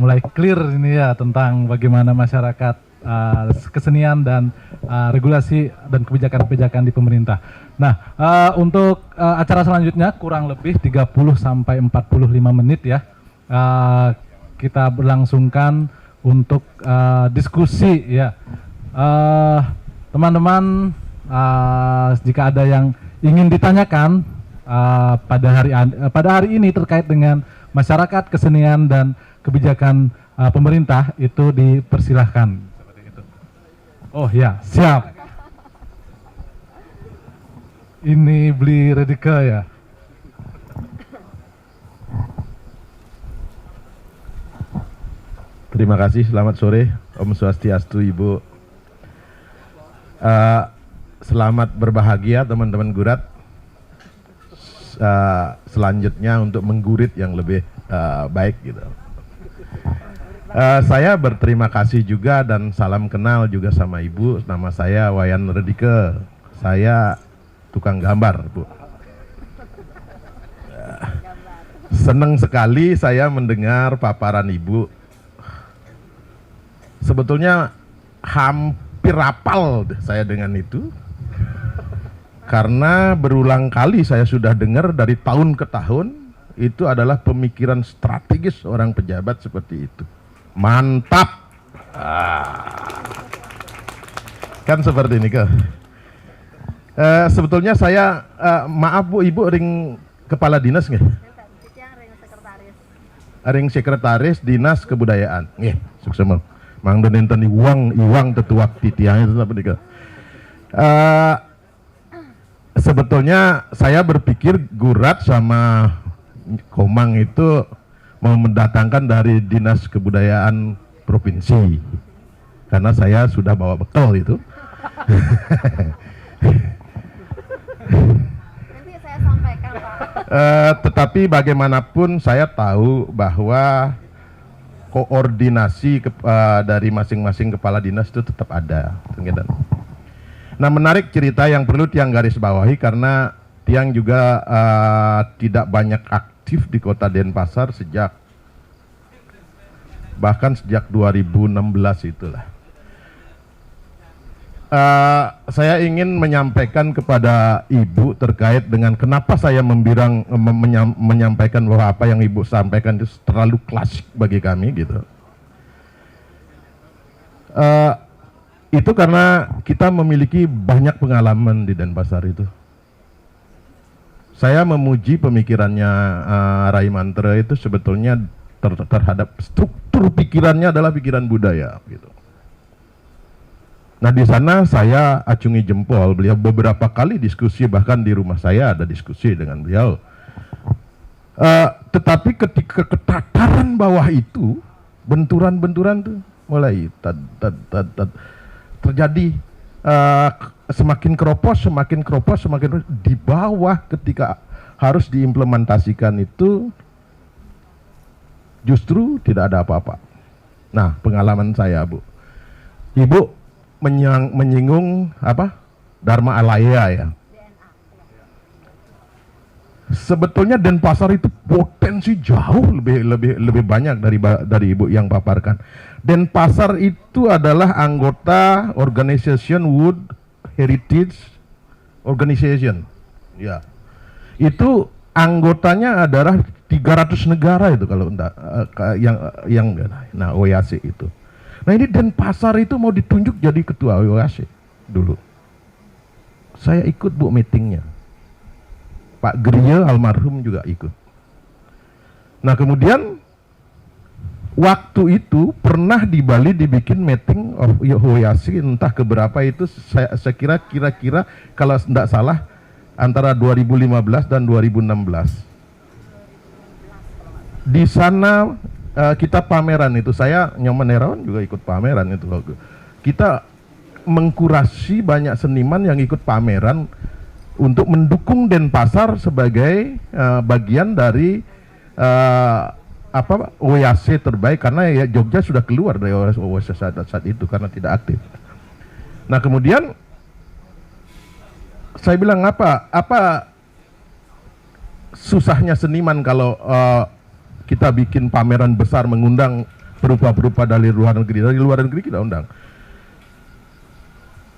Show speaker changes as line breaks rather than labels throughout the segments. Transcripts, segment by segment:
mulai clear ini ya tentang bagaimana masyarakat kesenian dan regulasi dan kebijakan-kebijakan di pemerintah. Nah, untuk acara selanjutnya kurang lebih 30 sampai 45 menit ya. Kita berlangsungkan untuk diskusi ya. Teman-teman, jika ada yang ingin ditanyakan pada hari ini terkait dengan masyarakat, kesenian dan kebijakan pemerintah, itu dipersilahkan. Oh ya, siap. Ini beli Redike ya.
Terima kasih, selamat sore, Om Swastiastu, Ibu. Selamat berbahagia teman-teman gurat. Selanjutnya untuk menggurit yang lebih baik gitu. Saya berterima kasih juga dan salam kenal juga sama Ibu. Nama saya Wayan Redike. Saya tukang gambar, Bu. Senang sekali saya mendengar paparan Ibu. Sebetulnya hampir hafal saya dengan itu. Karena berulang kali saya sudah dengar dari tahun ke tahun, itu adalah pemikiran strategis orang pejabat seperti itu. Mantap. Kan seperti ini ke. Sebetulnya saya maaf Bu, Ibu ring kepala dinas nggih? Ring sekretaris dinas kebudayaan. Nggih, sukses Mang Denenten iwang tetuak titiang itu apa nih ke. Sebetulnya saya berpikir Gurat sama Komang itu mau mendatangkan dari Dinas Kebudayaan Provinsi, karena saya sudah bawa bekal itu.
Nanti saya sampaikan, Pak.
Tetapi bagaimanapun saya tahu bahwa koordinasi dari masing-masing kepala dinas itu tetap ada. Nah, menarik cerita yang perlu Tiang garis bawahi karena Tiang juga tidak banyak aktif di kota Denpasar bahkan sejak 2016 itulah. Saya ingin menyampaikan kepada Ibu terkait dengan kenapa saya menyampaikan bahwa apa yang Ibu sampaikan itu terlalu klasik bagi kami gitu. Itu karena kita memiliki banyak pengalaman di Denpasar itu. Saya memuji pemikirannya Rai Mantra itu sebetulnya terhadap struktur pikirannya adalah pikiran budaya gitu. Nah, di sana saya acungi jempol, beliau beberapa kali diskusi, bahkan di rumah saya ada diskusi dengan beliau. Tetapi ketika ketataran bawah itu, benturan-benturan tuh mulai terjadi, semakin keropos di bawah. Ketika harus diimplementasikan itu justru tidak ada apa-apa. Nah, pengalaman saya, Bu, Ibu menyinggung apa? Dharma Alaya ya. Sebetulnya Denpasar itu potensi jauh lebih banyak dari Ibu yang paparkan. Denpasar itu adalah anggota Organization World Heritage Organization. Ya. Itu anggotanya adalah 300 negara itu kalau enggak OIAC itu. Nah, ini Denpasar itu mau ditunjuk jadi ketua OIAC dulu. Saya ikut, Bu, meetingnya. Pak Griya almarhum juga ikut. Nah, kemudian waktu itu pernah di Bali dibikin meeting of OIAC, entah keberapa itu, saya kira-kira kalau tidak salah antara 2015 dan 2016. Di sana kita pameran itu, saya Nyoman Herawan juga ikut pameran itu. Kita mengkurasi banyak seniman yang ikut pameran untuk mendukung Denpasar sebagai bagian dari OIAC terbaik, karena ya Jogja sudah keluar dari OIAC saat itu karena tidak aktif. Nah, kemudian saya bilang apa susahnya seniman kalau kita bikin pameran besar mengundang berupa dari luar negeri kita undang.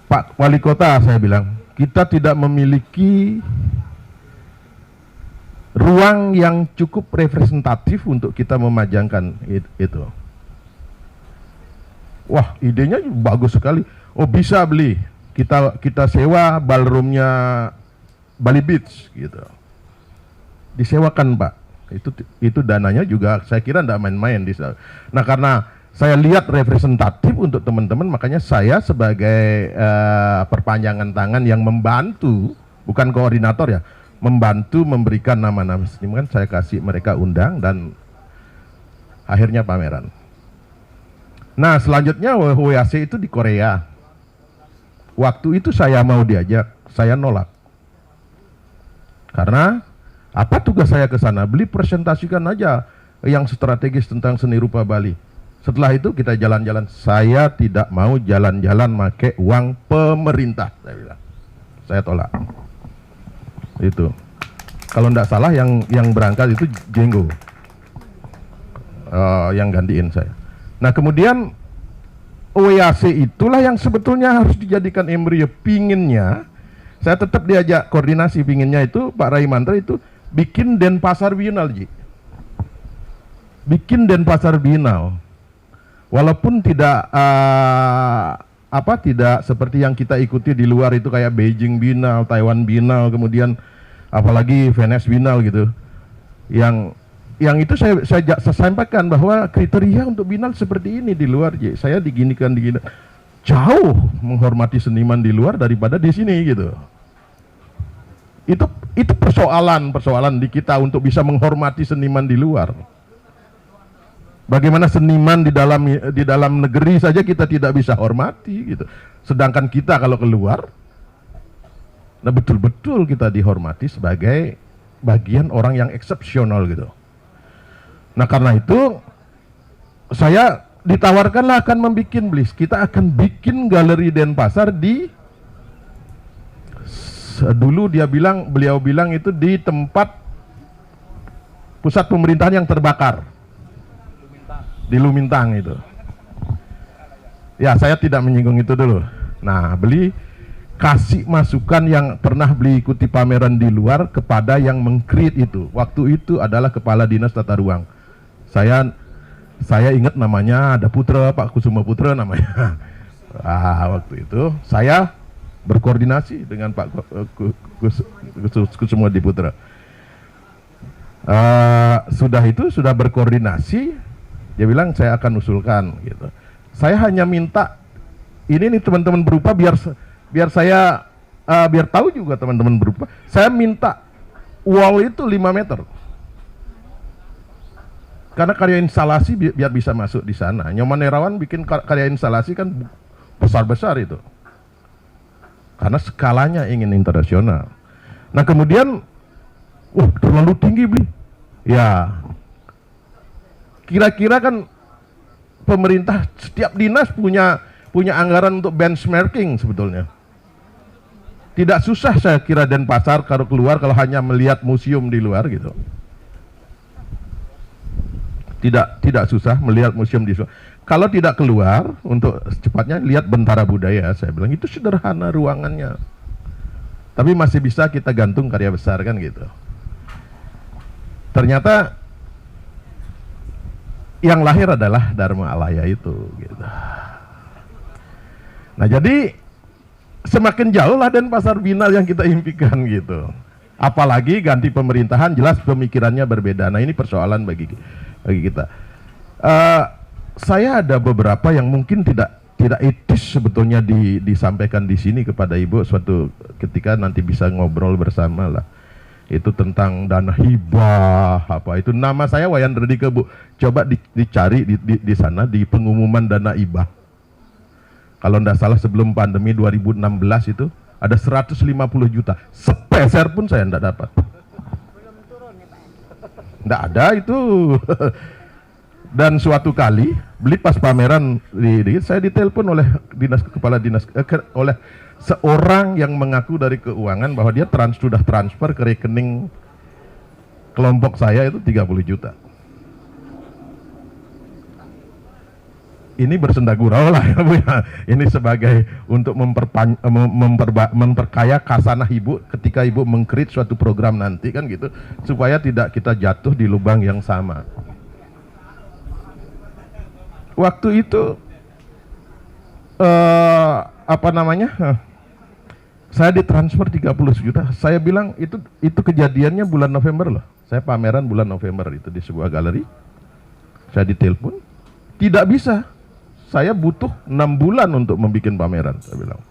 Pak Wali Kota, saya bilang, kita tidak memiliki ruang yang cukup representatif untuk kita memajangkan itu. Wah, idenya bagus sekali. Oh, bisa beli. Kita sewa ballroomnya Bali Beach gitu. Disewakan, Pak. Itu dananya juga saya kira tidak main-main di sana. Nah, karena saya lihat representatif untuk teman-teman, makanya saya sebagai perpanjangan tangan yang membantu, bukan koordinator ya, membantu memberikan nama-nama seniman, saya kasih mereka undang dan akhirnya pameran. Nah, selanjutnya WHC itu di Korea. Waktu itu saya mau diajak, saya nolak. Karena apa tugas saya ke sana? Beli presentasikan aja yang strategis tentang seni rupa Bali. Setelah itu kita jalan-jalan. Saya tidak mau jalan-jalan pakai uang pemerintah, saya bilang. Saya tolak. Itu. Kalau tidak salah yang berangkat itu Jenggo. Yang gantiin saya. Nah, kemudian OYAC itulah yang sebetulnya harus dijadikan embrio. Pinginnya, saya tetap diajak koordinasi, pinginnya itu Pak Raimantra itu bikin Denpasar Biennale, Ji. Bikin Denpasar Biennale. Walaupun tidak tidak seperti yang kita ikuti di luar itu kayak Beijing Biennale, Taiwan Biennale, kemudian apalagi Venice Biennale gitu. Yang itu saya sampaikan bahwa kriteria untuk Biennale seperti ini di luar, Ji. Saya diginikan jauh menghormati seniman di luar daripada di sini gitu. Itu persoalan di kita untuk bisa menghormati seniman di luar. Bagaimana seniman di dalam negeri saja kita tidak bisa hormati gitu. Sedangkan kita kalau keluar, nah betul-betul kita dihormati sebagai bagian orang yang eksepsional gitu. Nah, karena itu saya ditawarkanlah akan membuat Blis. Kita akan bikin galeri Denpasar dulu beliau bilang itu di tempat pusat pemerintahan yang terbakar. Di Lumintang itu. Ya, saya tidak menyinggung itu dulu. Nah, kasih masukan yang pernah beli ikuti pameran di luar kepada yang meng-create itu. Waktu itu adalah Kepala Dinas Tata Ruang. Saya ingat namanya, ada Putra, Pak Kusuma Putra namanya. Waktu itu saya berkoordinasi dengan Pak Kusuma Putra. Sudah berkoordinasi. Dia bilang saya akan usulkan gitu. Saya hanya minta ini nih teman-teman berupa biar saya biar tahu juga teman-teman berupa. Saya minta wall itu 5 meter. Karena karya instalasi biar bisa masuk di sana. Nyoman Nerawan bikin karya instalasi kan besar-besar itu. Karena skalanya ingin internasional. Nah, kemudian terlalu tinggi beli. Ya, kira-kira kan pemerintah setiap dinas punya anggaran untuk benchmarking sebetulnya. Tidak susah saya kira Denpasar kalau keluar kalau hanya melihat museum di luar gitu. Tidak susah melihat museum di luar. Kalau tidak keluar untuk secepatnya lihat Bentara Budaya, saya bilang itu sederhana ruangannya. Tapi masih bisa kita gantung karya besar kan gitu. Ternyata yang lahir adalah Dharma Alaya itu gitu. Nah, jadi semakin jauh lah Denpasar Biennale yang kita impikan gitu. Apalagi ganti pemerintahan, jelas pemikirannya berbeda. Nah, ini persoalan bagi kita. Saya ada beberapa yang mungkin tidak etis sebetulnya disampaikan di sini kepada Ibu suatu ketika nanti bisa ngobrol bersama lah. Itu tentang dana hibah apa itu, nama saya Wayan Redike, Bu. Coba dicari di sana di pengumuman dana hibah. Kalau tidak salah sebelum pandemi 2016 itu ada 150 juta. Sepeser pun saya tidak dapat. Tidak ada itu. Dan suatu kali beli pas pameran saya ditelepon oleh kepala dinas oleh seorang yang mengaku dari keuangan bahwa dia sudah transfer ke rekening kelompok saya itu 30 juta. ini bersenda gurau lah ya Bu ya. Ini sebagai untuk memperkaya kasanah Ibu ketika Ibu meng-create suatu program nanti kan gitu, supaya tidak kita jatuh di lubang yang sama. Waktu itu saya ditransfer 30 juta. Saya bilang itu kejadiannya bulan November loh. Saya pameran bulan November itu di sebuah galeri. Saya ditelepon, tidak bisa. Saya butuh 6 bulan untuk membuat pameran, saya bilang.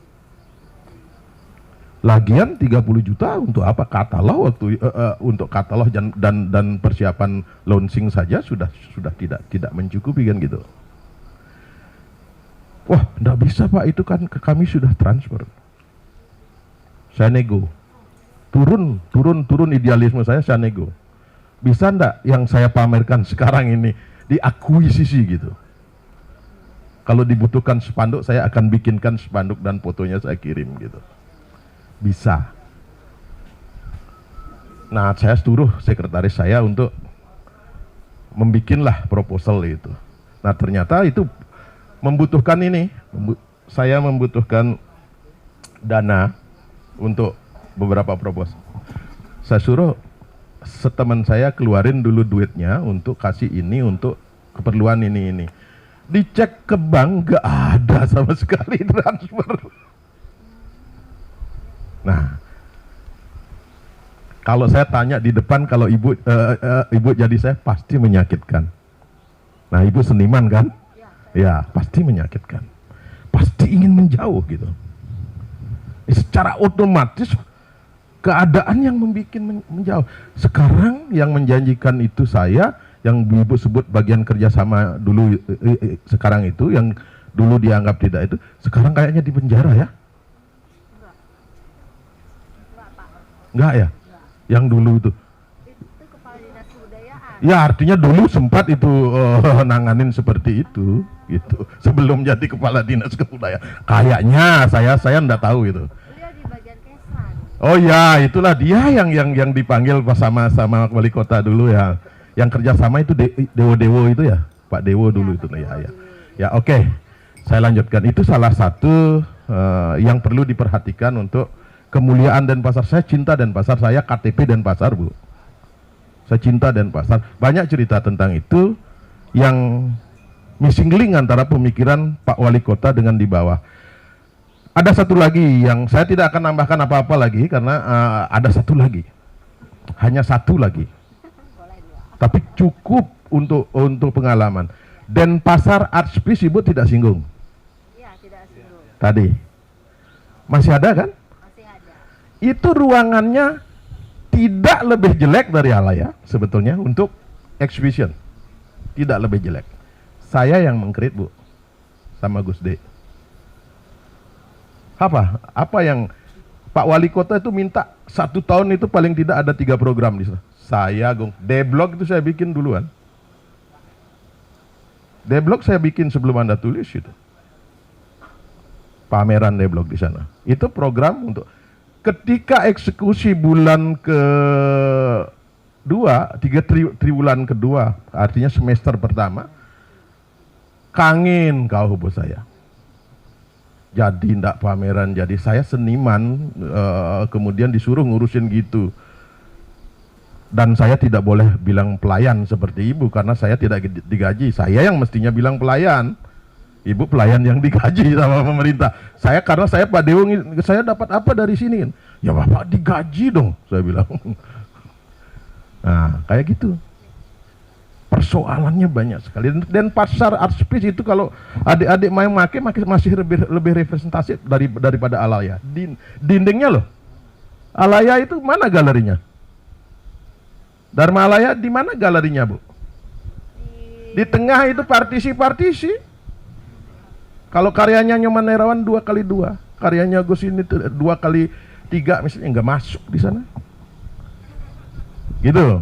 Lagian 30 juta untuk apa? Katalog waktu untuk katalog dan persiapan launching saja sudah tidak mencukupi kan gitu. Wah, enggak bisa Pak, itu kan kami sudah transfer. Saya nego. Turun idealisme saya nego. Bisa enggak yang saya pamerkan sekarang ini diakuisisi gitu? Kalau dibutuhkan spanduk, saya akan bikinkan spanduk dan fotonya saya kirim gitu. Bisa. Nah, saya suruh sekretaris saya untuk membikinlah proposal itu. Nah, ternyata itu membutuhkan ini. Saya membutuhkan dana untuk beberapa proposal. Saya suruh teman saya keluarin dulu duitnya untuk kasih ini untuk keperluan ini. Dicek ke bank gak ada sama sekali transfer. Nah, kalau saya tanya di depan, kalau ibu jadi saya pasti menyakitkan. Nah, ibu seniman kan? Ya, pasti menyakitkan. Pasti ingin menjauh gitu. Secara otomatis keadaan yang membuat menjauh. Sekarang yang menjanjikan itu saya, yang ibu sebut bagian kerjasama dulu sekarang itu, yang dulu dianggap tidak itu, sekarang kayaknya di penjara ya? Enggak ya? Yang dulu itu?
Itu kepala dinas kebudayaan.
Ya artinya dulu sempat itu nanganin seperti itu, gitu. Sebelum jadi kepala dinas kebudayaan. Kayaknya saya enggak tahu itu.
Beliau di bagian Kesran.
Oh ya, itulah dia yang dipanggil sama wali kota dulu ya. Yang kerjasama itu Dewo itu ya, Pak Dewo dulu itu ya. Ya oke. Saya lanjutkan. Itu salah satu yang perlu diperhatikan untuk kemuliaan Denpasar. Saya cinta Denpasar, saya KTP Denpasar Bu. Saya cinta Denpasar. Banyak cerita tentang itu yang missing link antara pemikiran Pak Wali Kota dengan di bawah. Ada satu lagi yang saya tidak akan nambahkan apa-apa lagi karena ada satu lagi. Hanya satu lagi. Tapi cukup untuk pengalaman. Denpasar Art Space Ibu tidak singgung.
Iya, tidak singgung.
Tadi. Masih ada kan?
Masih ada.
Itu ruangannya tidak lebih jelek dari Alaya sebetulnya untuk exhibition. Tidak lebih jelek. Saya yang meng-create Bu. Sama Gus D. Apa yang Pak Wali Kota itu minta 1 tahun itu paling tidak ada 3 program di sana. Saya D-Block itu saya bikin duluan. D-Block saya bikin sebelum Anda tulis itu. Pameran D-Block di sana. Itu program untuk ketika eksekusi bulan ke-2, 3 triwulan kedua, artinya semester pertama, kangen kau hubung saya. Jadi ndak pameran, jadi saya seniman, kemudian disuruh ngurusin gitu. Dan saya tidak boleh bilang pelayan seperti ibu karena saya tidak digaji. Saya yang mestinya bilang pelayan. Ibu pelayan yang digaji sama pemerintah. Karena saya Pak Dewo, saya dapat apa dari sini? Ya Bapak digaji dong, saya bilang. Nah, kayak gitu. Persoalannya banyak sekali. Dan pasar art space itu kalau adik-adik main masih lebih representatif daripada Alaya. Dindingnya loh. Alaya itu mana galerinya? Dharma Alaya di mana galerinya Bu? Di tengah itu partisi-partisi. Kalau karyanya Nyoman Nerawan 2x2, karyanya Gus ini 2x3 misalnya nggak masuk di sana. Gitu.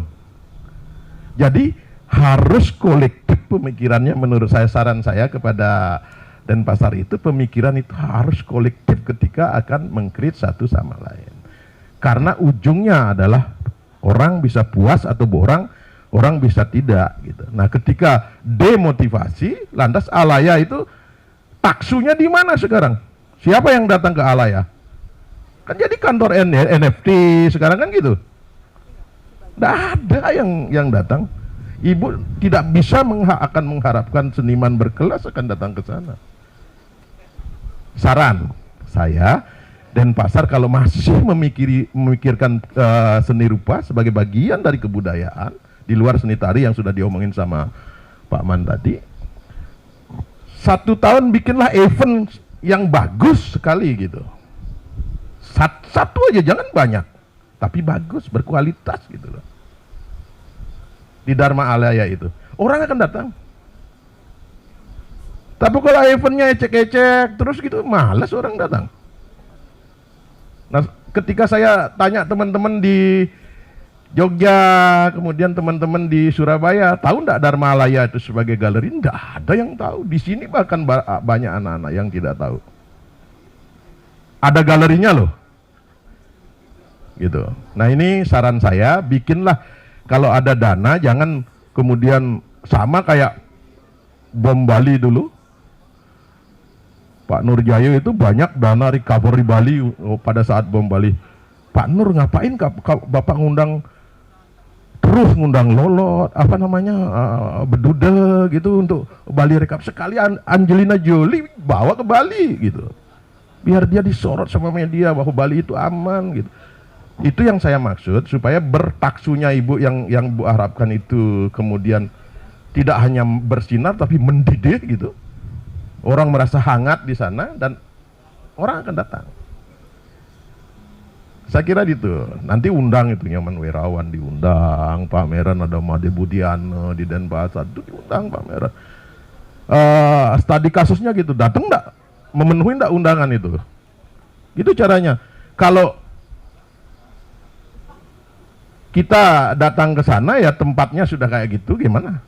Jadi harus kolektif pemikirannya menurut saya, saran saya kepada Denpasar itu, pemikiran itu harus kolektif ketika akan meng-create satu sama lain. Karena ujungnya adalah orang bisa puas atau orang orang bisa tidak gitu. Nah, ketika demotivasi, lantas Alaya itu taksunya di mana sekarang? Siapa yang datang ke Alaya? Kan jadi kantor NFT sekarang kan gitu. Tidak ada yang datang. Ibu tidak bisa akan mengharapkan seniman berkelas akan datang ke sana. Saran saya, Denpasar kalau masih memikirkan seni rupa sebagai bagian dari kebudayaan di luar seni tari yang sudah diomongin sama Pak Man tadi, 1 tahun bikinlah event yang bagus sekali gitu. Satu aja, jangan banyak, tapi bagus, berkualitas gitu loh. Di Dharma Alaya itu orang akan datang. Tapi kalau eventnya ecek-ecek terus gitu, malas orang datang. Nah, ketika saya tanya teman-teman di Jogja, kemudian teman-teman di Surabaya, tahu enggak Dharma Alaya itu sebagai galeri? Enggak ada yang tahu. Di sini bahkan banyak anak-anak yang tidak tahu. Ada galerinya loh. Gitu. Nah, ini saran saya, bikinlah kalau ada dana, jangan kemudian sama kayak bom Bali dulu. Pak Nurjaya itu banyak dana recovery Bali pada saat bom Bali. Pak Nur ngapain Bapak terus ngundang Lolot, apa namanya, Bedude gitu untuk Bali recovery. Sekali Angelina Jolie bawa ke Bali gitu. Biar dia disorot sama media bahwa Bali itu aman gitu. Itu yang saya maksud, supaya bertaksunya ibu yang Bu harapkan itu kemudian tidak hanya bersinar tapi mendidih gitu. Orang merasa hangat di sana dan orang akan datang. Saya kira gitu. Nanti undang itu Nyoman Wirawan diundang, pameran ada Made Budiano di Denpasar itu diundang pameran. Studi kasusnya gitu, datang enggak? Memenuhi enggak undangan itu? Gitu caranya. Kalau kita datang ke sana ya tempatnya sudah kayak gitu, gimana?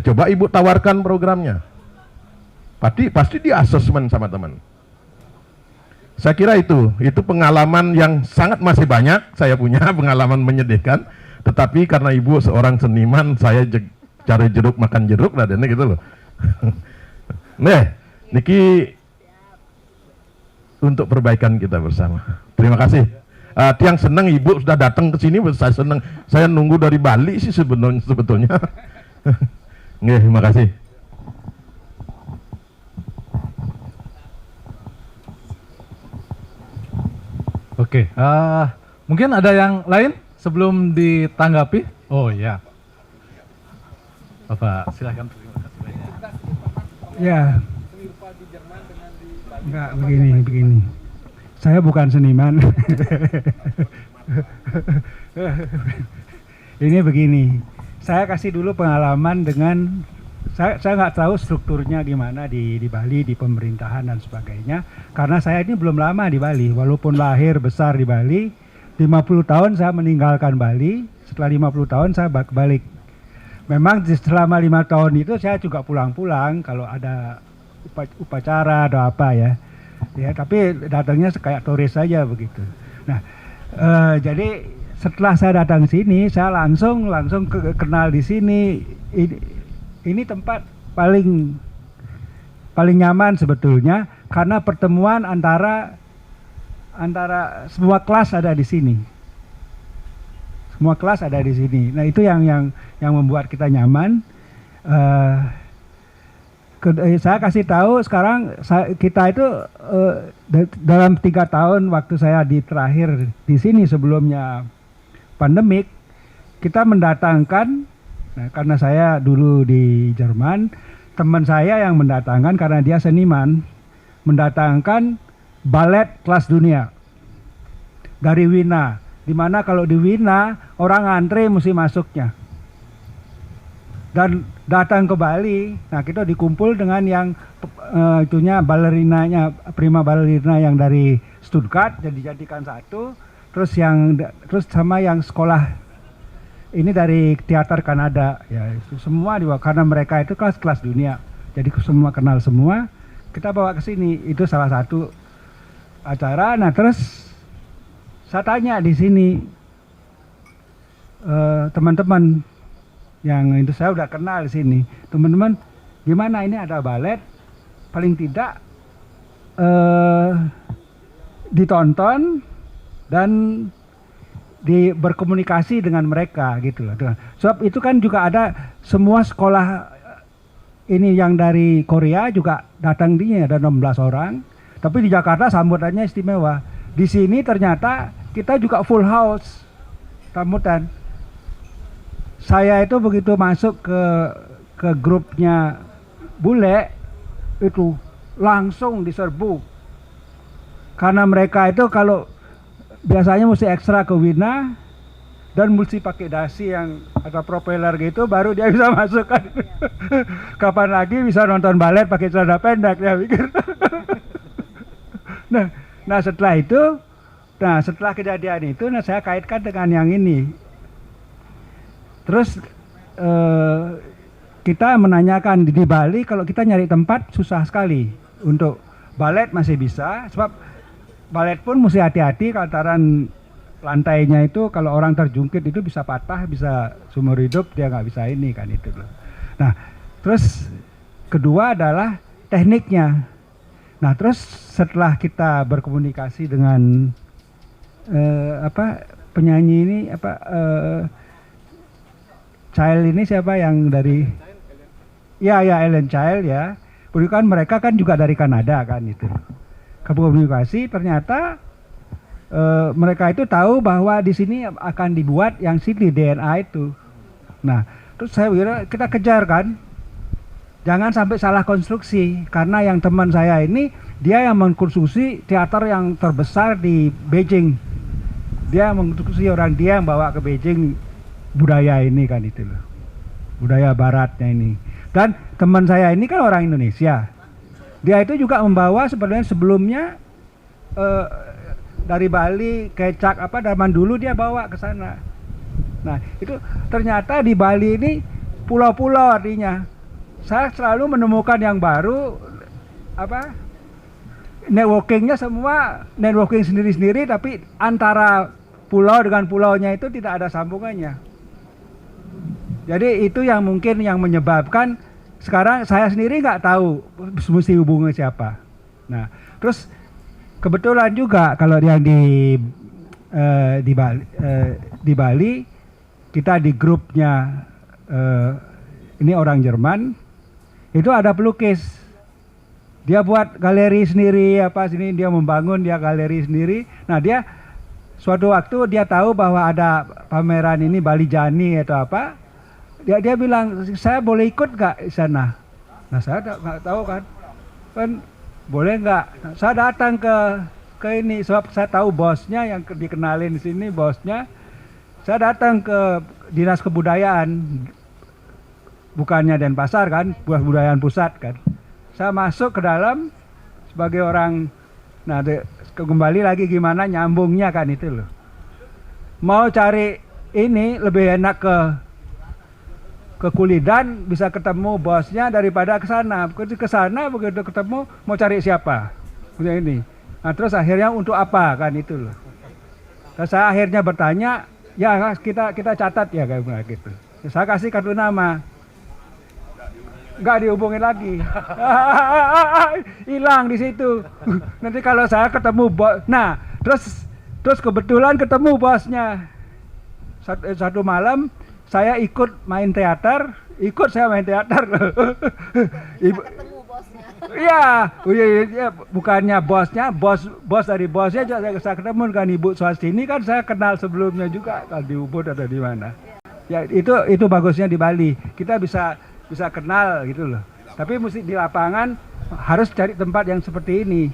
Coba ibu tawarkan programnya. Pasti di asesmen sama teman. Saya kira itu pengalaman yang sangat masih banyak saya punya pengalaman menyedihkan. Tetapi karena ibu seorang seniman, saya cari jeruk makan jeruk lah, dan gitu loh. Nih, niki untuk perbaikan kita bersama. Terima kasih. Tiang senang ibu sudah datang ke sini, saya senang. Saya nunggu dari Bali sih sebetulnya. Nggih, terima kasih.
Oke, mungkin ada yang lain sebelum ditanggapi? Oh ya, Bapak silahkan. Terima kasih banyak.
Ya, enggak, begini. Saya bukan seniman. Ini begini, saya kasih dulu pengalaman dengan, saya nggak tahu strukturnya gimana di Bali, di pemerintahan dan sebagainya. Karena saya ini belum lama di Bali, walaupun lahir besar di Bali, 50 tahun saya meninggalkan Bali, setelah 50 tahun saya balik. Memang selama 5 tahun itu saya juga pulang-pulang kalau ada upacara atau apa ya. Ya, tapi datangnya kayak turis saja begitu. Nah, jadi setelah saya datang sini, saya langsung kenal di sini. Ini tempat paling nyaman sebetulnya karena pertemuan antara semua kelas ada di sini. Semua kelas ada di sini. Nah, itu yang membuat kita nyaman. Saya kasih tahu sekarang kita itu dalam 3 tahun waktu saya terakhir di sini sebelumnya pandemik, kita mendatangkan, nah, karena saya dulu di Jerman, teman saya yang mendatangkan karena dia seniman, mendatangkan balet kelas dunia dari Wina, dimana kalau di Wina orang antre mesti masuknya. Dan datang ke Bali, nah kita dikumpul dengan yang itunya balerinanya, prima balerina yang dari Stuttgart, dijadikan satu, terus sama yang sekolah ini dari teater Kanada, ya itu semua karena mereka itu kelas dunia, jadi semua kenal semua, kita bawa ke sini, itu salah satu acara. Nah terus saya tanya di sini, teman-teman yang itu saya udah kenal di sini, teman-teman gimana ini ada balet, paling tidak ditonton dan berkomunikasi dengan mereka gitu loh. Sebab itu kan juga ada semua sekolah ini yang dari Korea juga datang di ada 16 orang. Tapi di Jakarta sambutannya istimewa. Di sini ternyata kita juga full house sambutan. Saya itu begitu masuk ke grupnya bule itu langsung diserbu. Karena mereka itu kalau biasanya mesti ekstra ke Wina dan mesti pakai dasi yang ada propeller gitu baru dia bisa masuk kan. Kapan lagi bisa nonton balet pakai celana pendek dia pikir. Nah setelah itu, setelah kejadian itu, saya kaitkan dengan yang ini. Terus kita menanyakan di Bali kalau kita nyari tempat susah sekali. Untuk balet masih bisa, sebab balet pun mesti hati-hati lantaran lantainya itu kalau orang terjungkit itu bisa patah, bisa seumur hidup dia nggak bisa ini kan itu loh. Nah, terus kedua adalah tekniknya. Nah, terus setelah kita berkomunikasi dengan penyanyi ini Child ini siapa yang dari Ellen Child ya. Bukan mereka kan juga dari Kanada kan itu. Komunikasi ternyata mereka itu tahu bahwa di sini akan dibuat yang CD DNA itu. Nah, terus saya kira kita kejar kan. Jangan sampai salah konstruksi karena yang teman saya ini dia yang mengkonstruksi teater yang terbesar di Beijing. Dia mengkonstruksi orang dia yang bawa ke Beijing budaya ini kan itu loh. Budaya baratnya ini. Dan teman saya ini kan orang Indonesia. Dia itu juga membawa sebenarnya sebelumnya dari Bali, kecak zaman dulu dia bawa ke sana. Nah, itu ternyata di Bali ini pulau-pulau artinya. Saya selalu menemukan yang baru networkingnya semua networking sendiri-sendiri tapi antara pulau dengan pulaunya itu tidak ada sambungannya. Jadi itu yang mungkin yang menyebabkan sekarang saya sendiri nggak tahu mesti hubungi siapa. Nah, terus kebetulan juga kalau yang di Bali kita di grupnya ini orang Jerman itu ada pelukis. Dia buat galeri sendiri sini dia membangun dia galeri sendiri. Nah, dia suatu waktu dia tahu bahwa ada pameran ini Bali Jani atau apa. Dia bilang, saya boleh ikut nggak di sana? Nah, saya nggak tahu kan boleh nggak? Nah, saya datang ke ini sebab saya tahu bosnya yang dikenalin di sini bosnya. Saya datang ke Dinas Kebudayaan, bukannya Denpasar kan, Kebudayaan Pusat kan. Saya masuk ke dalam sebagai orang, kembali lagi gimana nyambungnya kan itu loh. Mau cari ini lebih enak ke Kulidan bisa ketemu bosnya daripada ke sana. Ke sana begitu ketemu mau cari siapa? Punya ini. Nah, terus akhirnya untuk apa kan itu loh. Terus saya akhirnya bertanya, ya kita catat ya kayak gitu. Saya kasih kartu nama. Nggak dihubungin lagi. Hilang di situ. Nanti kalau saya ketemu bos, terus kebetulan ketemu bosnya. Satu malam saya ikut main teater,
Ketemu bosnya.
Iya, bukannya bosnya, bos dari bosnya juga saya ketemu kan Ibu Swastini kan saya kenal sebelumnya juga kan di Ubud atau di mana. Ya itu bagusnya di Bali. Kita bisa kenal gitu loh. Tapi mesti di lapangan harus cari tempat yang seperti ini.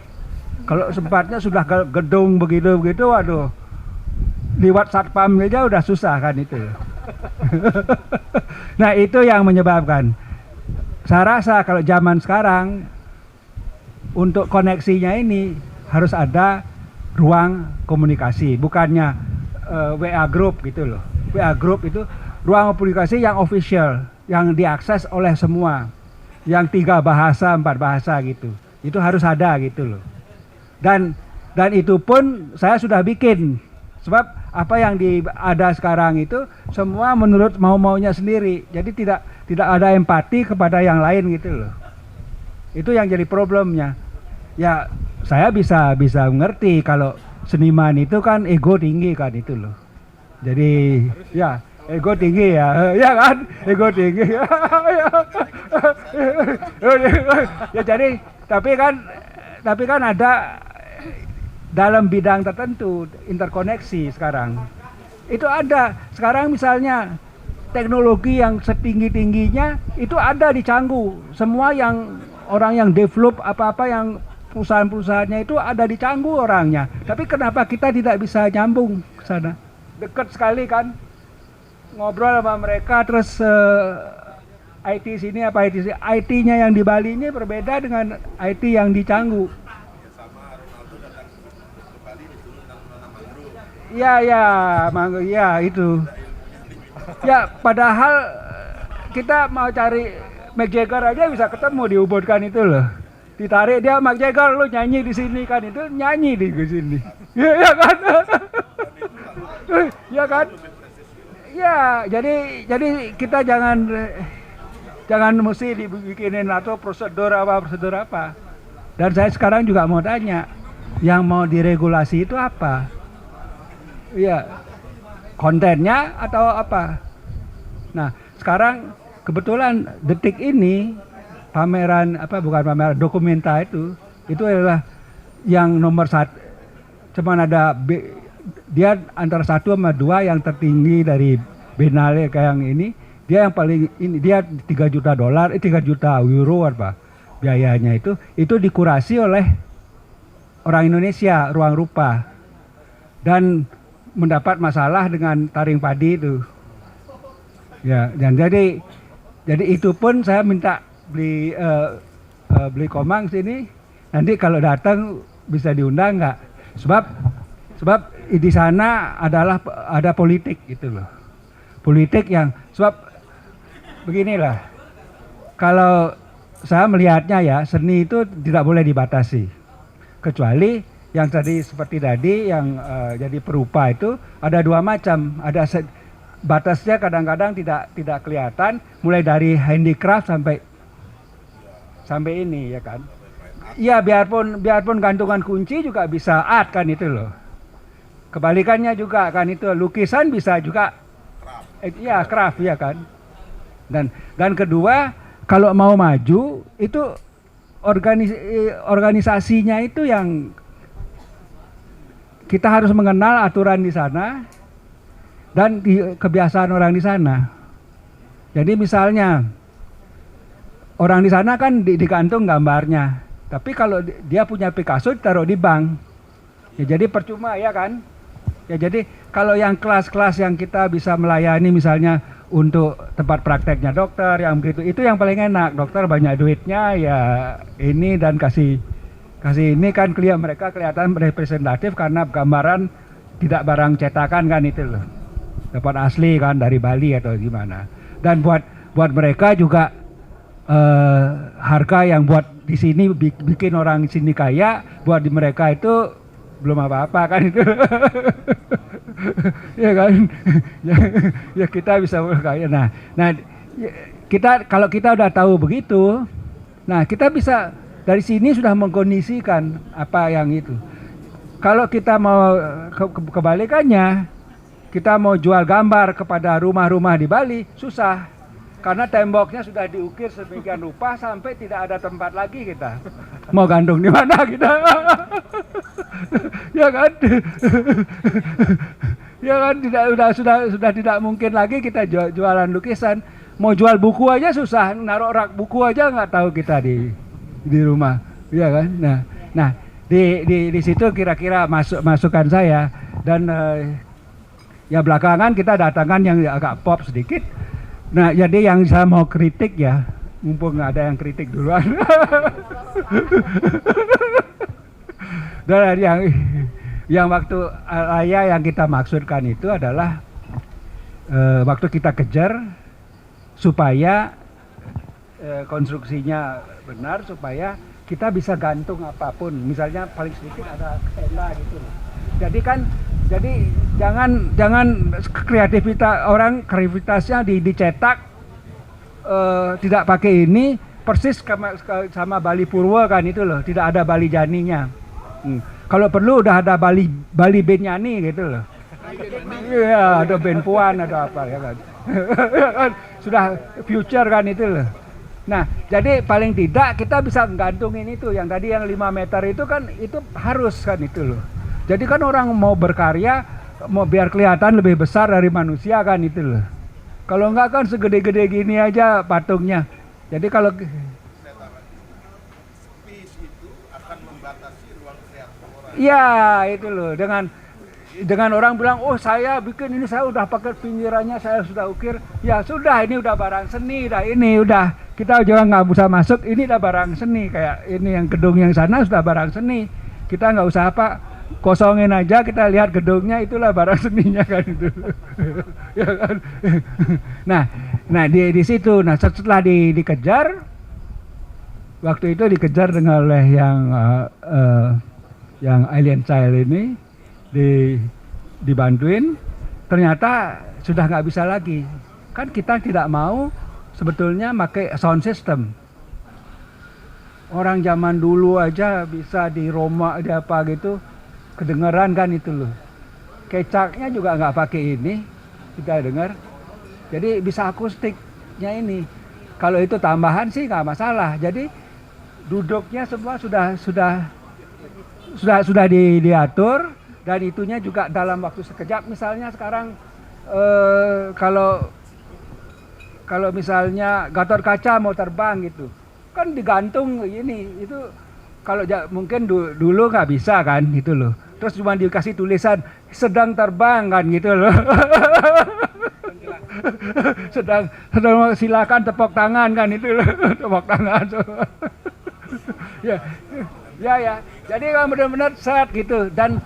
Kalau tempatnya sudah gedung begitu, waduh. Liwat satpam aja udah susah kan itu. Nah, itu yang menyebabkan. Saya rasa kalau zaman sekarang untuk koneksinya ini harus ada ruang komunikasi, bukannya WA group gitu loh. WA group itu ruang komunikasi yang official, yang diakses oleh semua, yang 3 bahasa, 4 bahasa gitu. Itu harus ada gitu loh. Dan itu pun saya sudah bikin Sebab apa yang ada sekarang itu semua menurut mau-maunya sendiri. Jadi tidak ada empati kepada yang lain gitu loh. Itu yang jadi problemnya. Ya saya bisa mengerti kalau seniman itu kan ego tinggi kan itu loh. Jadi ya ego tinggi ya, ya kan, ego tinggi. Ya jadi tapi kan ada dalam bidang tertentu interkoneksi sekarang. Itu ada. Sekarang misalnya teknologi yang setinggi-tingginya itu ada di Canggu. Semua yang orang yang develop apa-apa yang perusahaan-perusahaannya itu ada di Canggu orangnya. Tapi kenapa kita tidak bisa nyambung ke sana? Dekat sekali kan. Ngobrol sama mereka terus IT sini apa IT sini. IT-nya yang di Bali ini berbeda dengan IT yang di Canggu. Ya itu. Ya padahal kita mau cari Mick Jagger aja bisa ketemu di Ubud kan itu loh. Ditarik dia Mick Jagger lu nyanyi di sini kan itu nyanyi di sini. Ya kan? Ya kan? Ya jadi kita jangan mesti dibikinin atau prosedur apa. Dan saya sekarang juga mau tanya, yang mau diregulasi itu apa? Iya, kontennya atau apa? Nah, sekarang kebetulan detik ini pameran dokumenta itu adalah yang nomor 1. Cuman ada dia antara 1 sama 2 yang tertinggi dari Biennale kayak yang ini. Dia yang paling ini dia $3 juta, 3 juta euro apa biayanya itu dikurasi oleh orang Indonesia, Ruang Rupa. Dan mendapat masalah dengan taring padi itu. Ya, dan jadi itu pun saya minta beli komang sini. Nanti kalau datang bisa diundang nggak? Sebab di sana ada politik gitu loh. Politik yang sebab beginilah. Kalau saya melihatnya ya, seni itu tidak boleh dibatasi. Kecuali yang seperti tadi yang jadi perupa itu ada 2 macam. Ada batasnya kadang-kadang tidak kelihatan, mulai dari handicraft sampai ini ya kan. Iya biarpun gantungan kunci juga bisa art kan itu loh. Kebalikannya juga kan itu lukisan bisa juga iya craft ya kan. Dan kedua kalau mau maju itu organisasinya itu yang kita harus mengenal aturan di sana dan kebiasaan orang di sana. Jadi misalnya orang di sana kan digantung gambarnya, tapi kalau dia punya Picasso taruh di bank, ya jadi percuma ya kan. Ya jadi kalau yang kelas-kelas yang kita bisa melayani misalnya untuk tempat prakteknya dokter yang begitu, itu yang paling enak. Dokter banyak duitnya ya ini dan kasih ini kan mereka kelihatan representatif karena gambaran tidak barang cetakan kan itu loh. Dapat asli kan dari Bali atau gimana. Dan buat mereka juga harga yang buat di sini bikin orang sini kaya, buat di mereka itu belum apa-apa kan itu. Ya kan. Ya kita bisa kaya. Nah kalau kita udah tahu begitu, nah kita bisa dari sini sudah mengkondisikan apa yang itu. Kalau kita mau kebalikannya, kita mau jual gambar kepada rumah-rumah di Bali, susah. Karena temboknya sudah diukir sedemikian rupa sampai tidak ada tempat lagi kita. Mau gantung di mana kita? Ya kan? Ya kan sudah tidak mungkin lagi kita jualan lukisan. Mau jual buku aja susah, naruh rak buku aja nggak tahu kita di rumah, ya kan? Nah di situ kira-kira masukan saya dan ya belakangan kita datangkan yang agak pop sedikit. Nah jadi yang saya mau kritik ya, mumpung nggak ada yang kritik duluan. Dan yang waktu raya yang kita maksudkan itu adalah waktu kita kejar supaya konstruksinya benar, supaya kita bisa gantung apapun, misalnya paling sedikit ada tenda gitu. Jadi kan Jadi jangan kreativitasnya dicetak, tidak pakai ini persis sama Bali Purwo kan itu loh, tidak ada Bali Janinya. Kalau perlu udah ada Bali Benyani gitu loh. Iya, ada Ben Puan, ada apa ya kan. Sudah future kan itu loh. Nah, jadi paling tidak kita bisa gantungin itu yang tadi yang 5 meter itu kan itu harus kan itu loh. Jadi kan orang mau berkarya mau biar kelihatan lebih besar dari manusia kan itu loh. Kalau enggak kan segede-gede gini aja patungnya. Jadi kalau iya itu loh dengan orang bilang oh saya bikin ini saya udah pakai pinggirannya saya sudah ukir ya sudah ini udah barang seni dah ini udah kita juga nggak usah masuk ini udah barang seni kayak ini yang gedung yang sana sudah barang seni kita nggak usah apa kosongin aja kita lihat gedungnya itulah barang seninya kan itu ya kan? nah di situ nah setelah dikejar waktu itu dikejar dengan oleh yang Alien Child ini dibantuin ternyata sudah nggak bisa lagi kan kita tidak mau sebetulnya pakai sound system orang zaman dulu aja bisa di Roma di apa gitu kedengeran kan itu loh kecaknya juga nggak pakai ini kita dengar jadi bisa akustiknya ini kalau itu tambahan sih nggak masalah jadi duduknya semua sudah diatur dan itunya juga dalam waktu sekejap misalnya sekarang kalau misalnya Gatot Kaca mau terbang gitu kan digantung ini itu kalau mungkin dulu nggak bisa kan gitu loh terus cuma dikasih tulisan sedang terbang kan gitu loh sedang silakan tepuk tangan kan itu loh tepuk tangan ya jadi kan benar-benar set gitu dan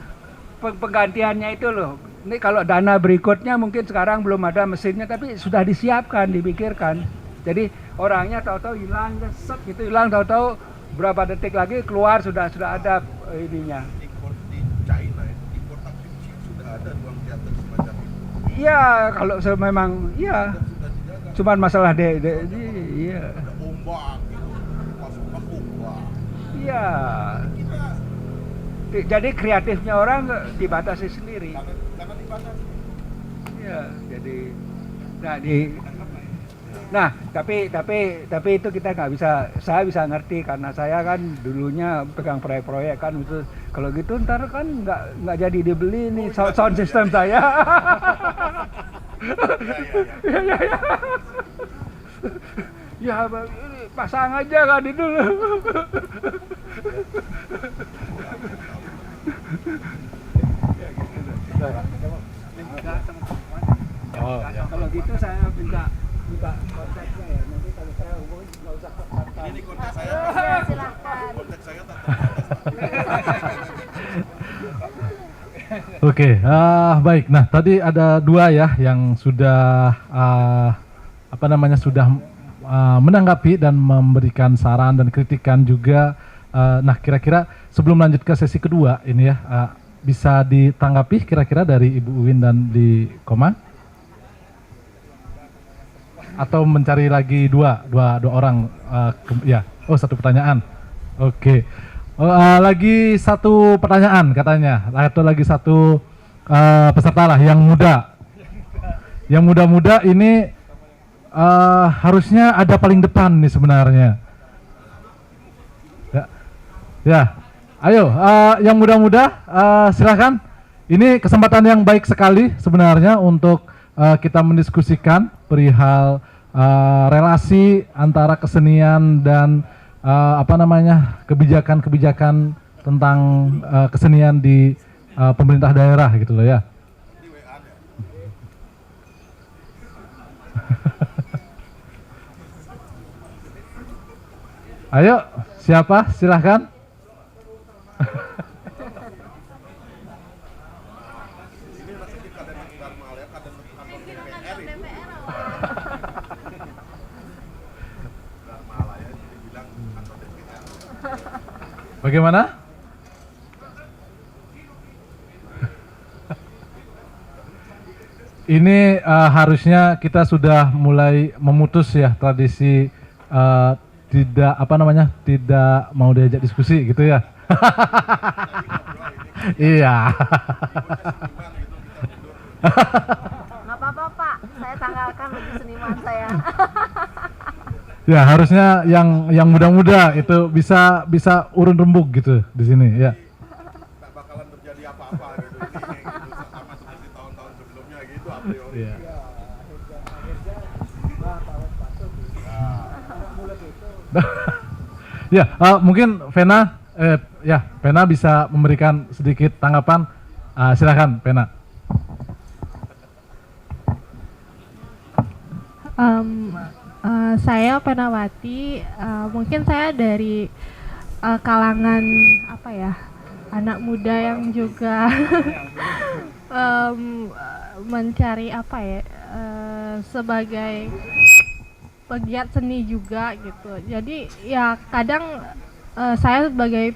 penggantiannya itu loh ini kalau dana berikutnya mungkin sekarang belum ada mesinnya tapi sudah disiapkan dipikirkan jadi orangnya tahu-tahu hilang set gitu hilang tahu-tahu berapa detik lagi keluar sudah ada ininya
Import di China import artificial sudah ada ruang teater semacam itu
iya kalau memang iya cuman masalah iya
ada ombak gitu pasukan ombak
iya jadi kreatifnya orang dibatasi sendiri
karena dibatasi
iya jadi nah tapi itu kita nggak bisa saya bisa ngerti karena saya kan dulunya pegang proyek-proyek kan itu kalau gitu ntar kan nggak jadi dibeli nih sound system saya ya ini pasang aja kan itu loh
Oh, ya.
kalau gitu saya minta kontaknya ya nanti kalau saya hubungi nggak usah kontak
ini kontak saya
Silahkan.
kontak saya tak
Oke, baik. Nah, tadi ada dua ya yang sudah sudah menanggapi dan memberikan saran dan kritikan juga. Nah, kira-kira sebelum lanjut ke sesi kedua ini ya, bisa ditanggapi kira-kira dari Ibu Uwin dan di Komang? Atau mencari lagi dua orang? Ya, satu pertanyaan. Oke. Lagi satu pertanyaan katanya, atau lagi satu peserta lah yang muda. Yang muda-muda ini harusnya ada paling depan nih sebenarnya. Ya, ayo yang muda-muda silakan. Ini kesempatan yang baik sekali sebenarnya untuk kita mendiskusikan perihal relasi antara kesenian dan kebijakan-kebijakan tentang kesenian di pemerintah daerah gitu loh ya. Ayo, siapa? Silahkan. Bagaimana? ini harusnya kita sudah mulai memutus ya tradisi tidak apa namanya tidak mau diajak diskusi gitu ya. Iya.
Nggak apa-apa Pak, saya tanggalkan bagi seniman saya.
Ya harusnya yang muda-muda itu bisa urun rembuk gitu di sini ya.
Nggak bakalan terjadi apa-apa gitu ini gitu sama seperti tahun-tahun sebelumnya gitu a priori.
Iya. Ya, mungkin Vena bisa memberikan sedikit tanggapan. Silakan, Vena.
Saya Penawati, mungkin saya dari kalangan apa ya, anak muda yang juga mencari apa ya, sebagai pegiat seni juga gitu. Jadi ya kadang saya sebagai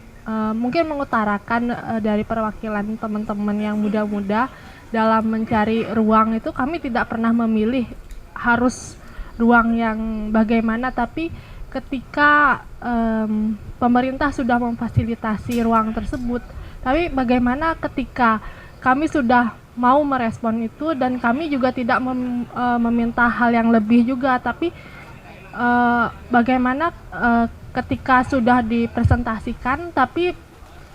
mungkin mengutarakan dari perwakilan teman-teman yang muda-muda dalam mencari ruang itu, kami tidak pernah memilih harus ruang yang bagaimana, tapi ketika pemerintah sudah memfasilitasi ruang tersebut, tapi bagaimana ketika kami sudah mau merespon itu dan kami juga tidak meminta hal yang lebih juga, tapi bagaimana ketika sudah dipresentasikan tapi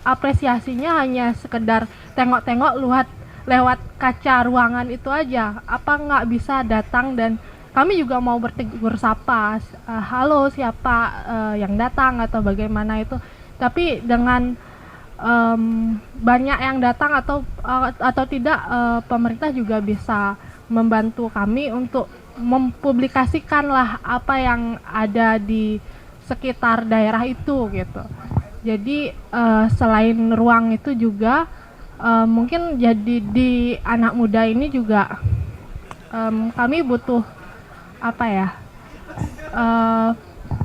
apresiasinya hanya sekedar tengok-tengok lewat kaca ruangan itu aja, apa nggak bisa datang dan kami juga mau bertegur sapa, halo siapa yang datang atau bagaimana itu, tapi dengan banyak yang datang atau tidak, pemerintah juga bisa membantu kami untuk mempublikasikanlah apa yang ada di sekitar daerah itu gitu. Jadi selain ruang itu juga mungkin jadi di anak muda ini juga kami butuh apa ya,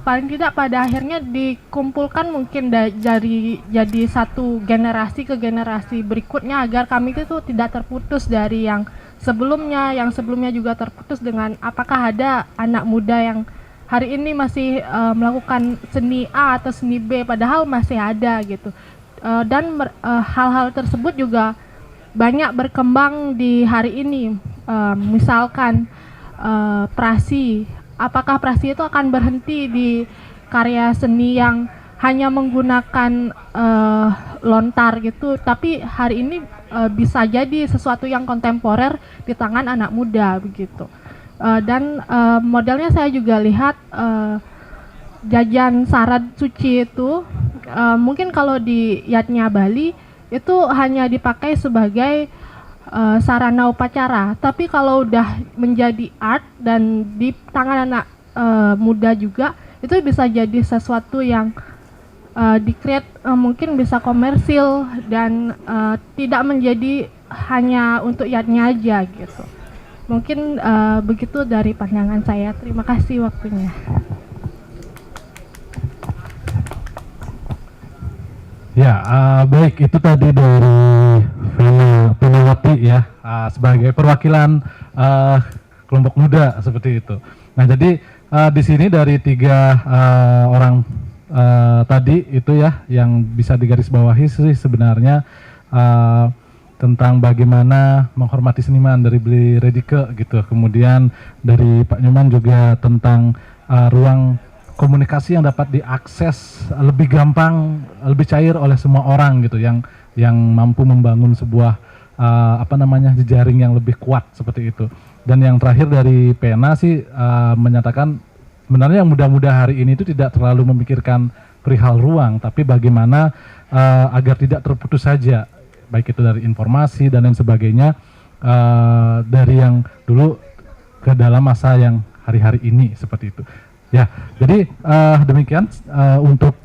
paling tidak pada akhirnya dikumpulkan mungkin dari jadi satu generasi ke generasi berikutnya agar kami itu tidak terputus dari yang sebelumnya juga terputus dengan apakah ada anak muda yang hari ini masih melakukan seni A atau seni B padahal masih ada gitu. Dan hal-hal tersebut juga banyak berkembang di hari ini, misalkan prasi, apakah prasi itu akan berhenti di karya seni yang hanya menggunakan lontar gitu, tapi hari ini bisa jadi sesuatu yang kontemporer di tangan anak muda begitu. Dan modelnya saya juga lihat jajan Sarad Suci itu mungkin kalau di Yatnya Bali itu hanya dipakai sebagai sarana upacara, tapi kalau udah menjadi art dan di tangan anak muda juga itu bisa jadi sesuatu yang di-create mungkin bisa komersil dan tidak menjadi hanya untuk yatnya aja gitu. Mungkin begitu dari pandangan saya. Terima kasih waktunya.
Ya, baik, itu tadi dari Vena Penawati ya, sebagai perwakilan kelompok muda seperti itu. Nah, jadi di sini dari tiga orang tadi itu ya yang bisa digarisbawahi sih sebenarnya tentang bagaimana menghormati seniman dari Beli Redike gitu. Kemudian dari Pak Nyoman juga tentang ruang komunikasi yang dapat diakses lebih gampang, lebih cair oleh semua orang gitu, yang mampu membangun sebuah jejaring yang lebih kuat seperti itu. Dan yang terakhir dari Pena sih menyatakan sebenarnya yang muda-muda hari ini itu tidak terlalu memikirkan perihal ruang, tapi bagaimana agar tidak terputus saja, baik itu dari informasi dan lain sebagainya, dari yang dulu ke dalam masa yang hari-hari ini seperti itu. Ya, jadi demikian untuk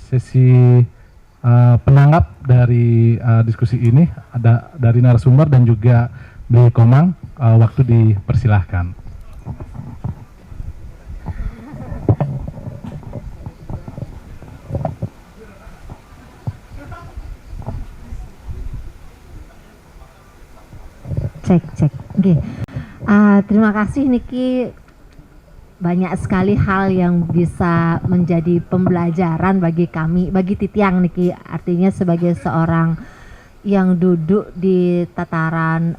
sesi penanggap dari diskusi ini, ada dari narasumber dan juga Beli Komang, waktu dipersilahkan.
cek. Oke. Terima kasih Niki. Banyak sekali hal yang bisa menjadi pembelajaran bagi kami, bagi Titiang Niki. Artinya sebagai seorang yang duduk di tataran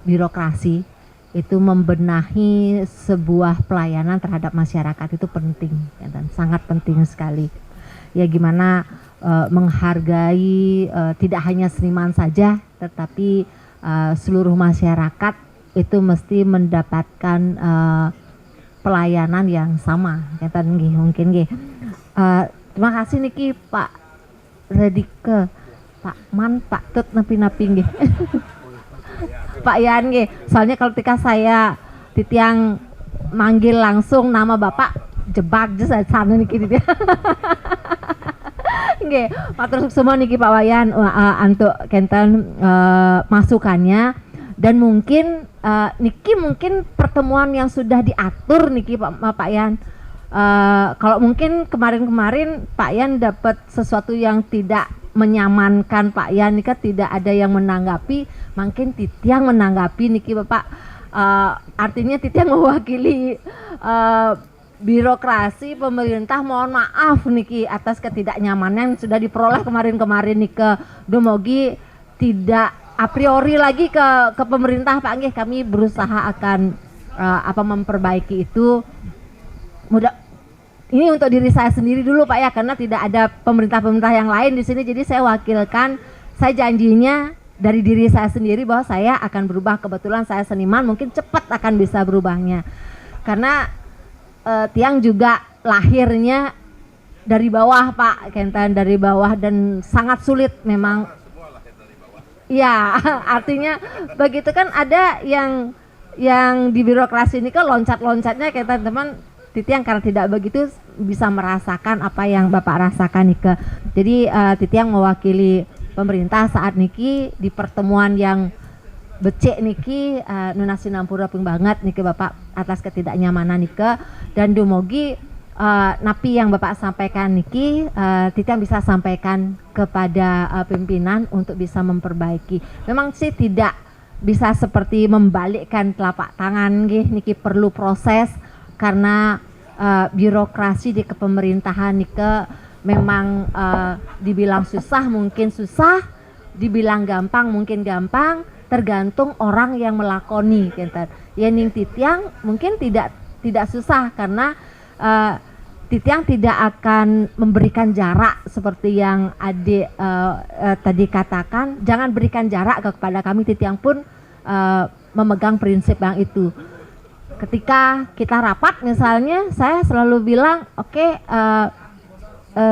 birokrasi, itu membenahi sebuah pelayanan terhadap masyarakat itu penting ya, dan sangat penting sekali. Ya gimana menghargai tidak hanya seniman saja, tetapi seluruh masyarakat itu mesti mendapatkan pelayanan yang sama. Kata mungkin nggih. Terima kasih niki Pak Redike, Pak Man, Pak Tut napi-napi nggih. Pak Yan nggih. Soalnya kalau ketika saya Titiang manggil langsung nama Bapak jebak je sana niki dia. Nggih, matur semua niki Pak Wayan untuk kenten masukannya. Dan mungkin niki mungkin pertemuan yang sudah diatur niki Pak Yan. Kalau mungkin kemarin-kemarin Pak Yan dapat sesuatu yang tidak menyamankan Pak Yan, nika tidak ada yang menanggapi, mungkin Titiang menanggapi niki Bapak. Artinya Titiang mewakili birokrasi pemerintah, mohon maaf niki atas ketidaknyamanan yang sudah diperoleh kemarin-kemarin nika. Dumogi tidak a priori lagi ke pemerintah Pak nggih, kami berusaha akan memperbaiki itu. Mudah ini untuk diri saya sendiri dulu Pak ya, karena tidak ada pemerintah-pemerintah yang lain di sini, jadi saya wakilkan. Saya janjinya dari diri saya sendiri bahwa saya akan berubah. Kebetulan saya seniman, mungkin cepat akan bisa berubahnya, karena Tiang juga lahirnya dari bawah Pak Kentan, dari bawah, dan sangat sulit memang. Iya, artinya begitu kan, ada yang di birokrasi ini kan loncat-loncatnya kayak teman-teman Titiang karena tidak begitu bisa merasakan apa yang Bapak rasakan Nike. Jadi Titiang mewakili pemerintah saat niki di pertemuan yang becek niki Nuna Sinampura pun banget niki Bapak atas ketidaknyamanan Nike, dan dumogi napi yang Bapak sampaikan niki Titiang bisa sampaikan kepada pimpinan untuk bisa memperbaiki. Memang sih tidak bisa seperti membalikkan telapak tangan niki perlu proses, karena birokrasi di kepemerintahan nike memang dibilang susah mungkin susah, dibilang gampang mungkin gampang, tergantung orang yang melakoni gitu. Ya ning Titiang mungkin tidak susah, karena Titiang tidak akan memberikan jarak seperti yang adik tadi katakan. Jangan berikan jarak kepada kami. Titiang pun memegang prinsip yang itu. Ketika kita rapat misalnya, saya selalu bilang oke,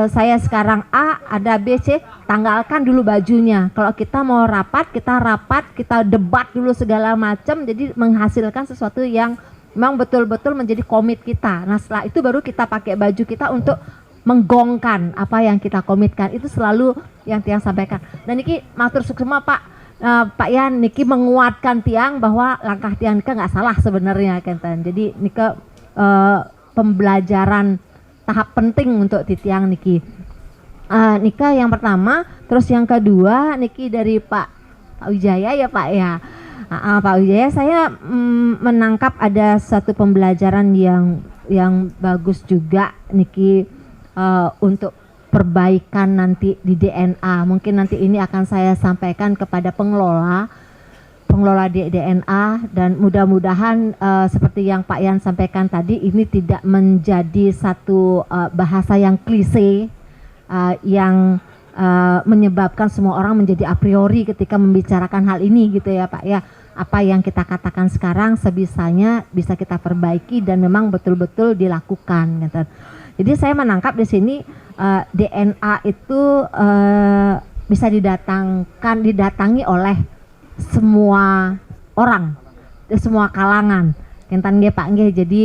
saya sekarang A, ada B, C, tanggalkan dulu bajunya. Kalau kita mau rapat, kita debat dulu segala macam, jadi menghasilkan sesuatu yang memang betul-betul menjadi komit kita. Nah setelah itu baru kita pakai baju kita untuk menggongkan apa yang kita komitkan. Itu selalu yang Tiang sampaikan. Dan niki matur suksema Pak Yan, niki menguatkan Tiang bahwa langkah Tiang niki nggak salah sebenarnya Kenten. Jadi niki pembelajaran tahap penting untuk Titiang niki. Nika yang pertama, terus yang kedua niki dari Pak Wijaya ya Pak ya. Pak Wijaya, saya menangkap ada satu pembelajaran yang bagus juga niki untuk perbaikan nanti di DNA. Mungkin nanti ini akan saya sampaikan kepada pengelola di DNA, dan mudah-mudahan seperti yang Pak Yan sampaikan tadi, ini tidak menjadi satu bahasa yang klise yang menyebabkan semua orang menjadi a priori ketika membicarakan hal ini gitu ya Pak ya. Apa yang kita katakan sekarang sebisanya bisa kita perbaiki dan memang betul-betul dilakukan gitu. Jadi saya menangkap di sini DNA itu bisa didatangi oleh semua orang, semua kalangan. Kentan nggih Pak nggih. Jadi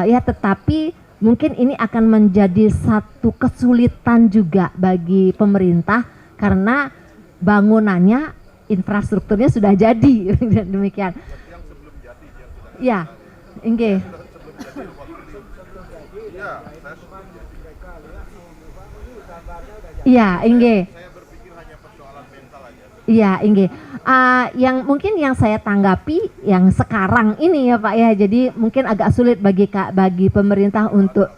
ya, tetapi mungkin ini akan menjadi satu kesulitan juga bagi pemerintah karena bangunannya, infrastrukturnya sudah jadi. Demikian. Ya, nggih. Iya, nggih.
Saya berpikir hanya persoalan mental aja.
Iya, Inge. Yang mungkin yang saya tanggapi yang sekarang ini ya Pak ya, jadi mungkin agak sulit bagi pemerintah untuk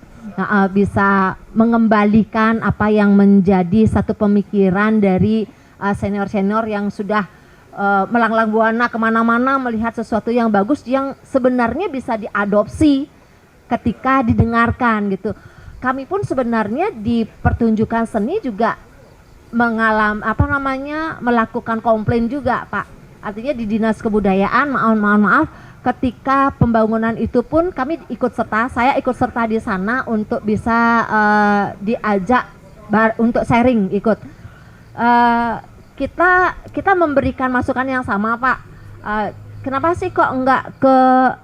bisa mengembalikan apa yang menjadi satu pemikiran dari senior-senior yang sudah melanglang buana kemana-mana melihat sesuatu yang bagus yang sebenarnya bisa diadopsi ketika didengarkan gitu. Kami pun sebenarnya di pertunjukan seni juga melakukan komplain juga Pak. Artinya di Dinas Kebudayaan mohon maaf ketika pembangunan itu pun kami ikut serta, saya ikut serta di sana untuk bisa diajak untuk sharing ikut. Kita memberikan masukan yang sama Pak. Kenapa sih kok enggak ke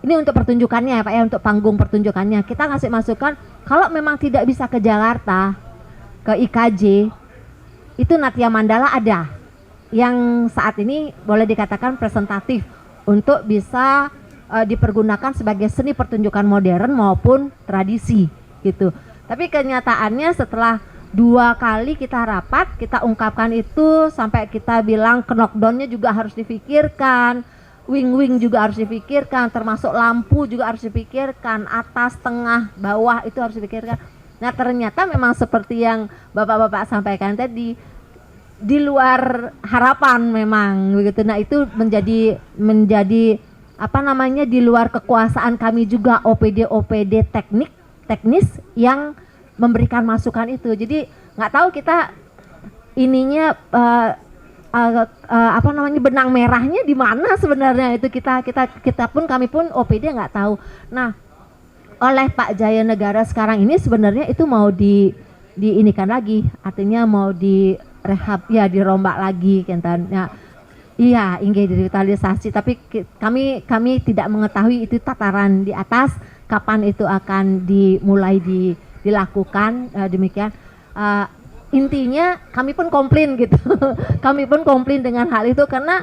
ini untuk pertunjukannya ya Pak ya, untuk panggung pertunjukannya kita ngasih masukan kalau memang tidak bisa ke Jakarta ke IKJ itu Natya Mandala ada yang saat ini boleh dikatakan presentatif untuk bisa dipergunakan sebagai seni pertunjukan modern maupun tradisi gitu. Tapi kenyataannya setelah 2 kali kita rapat, kita ungkapkan itu sampai kita bilang knockdown-nya juga harus difikirkan, wing-wing juga harus difikirkan, termasuk lampu juga harus dipikirkan, atas, tengah, bawah itu harus dipikirkan. Nah ternyata memang seperti yang Bapak-Bapak sampaikan tadi, di luar harapan memang begitu. Nah itu menjadi di luar kekuasaan kami juga OPD teknis yang memberikan masukan itu. Jadi nggak tahu kita ininya benang merahnya di mana sebenarnya itu kita pun kami pun OPD nggak tahu. Nah oleh Pak Jaya Negara sekarang ini sebenarnya itu mau diinikan lagi, artinya mau direhab ya, dirombak lagi kan. Nah, iya, ingin direvitalisasi, tapi kami tidak mengetahui itu tataran di atas kapan itu akan dimulai dilakukan demikian. Intinya kami pun komplain gitu. Kami pun komplain dengan hal itu karena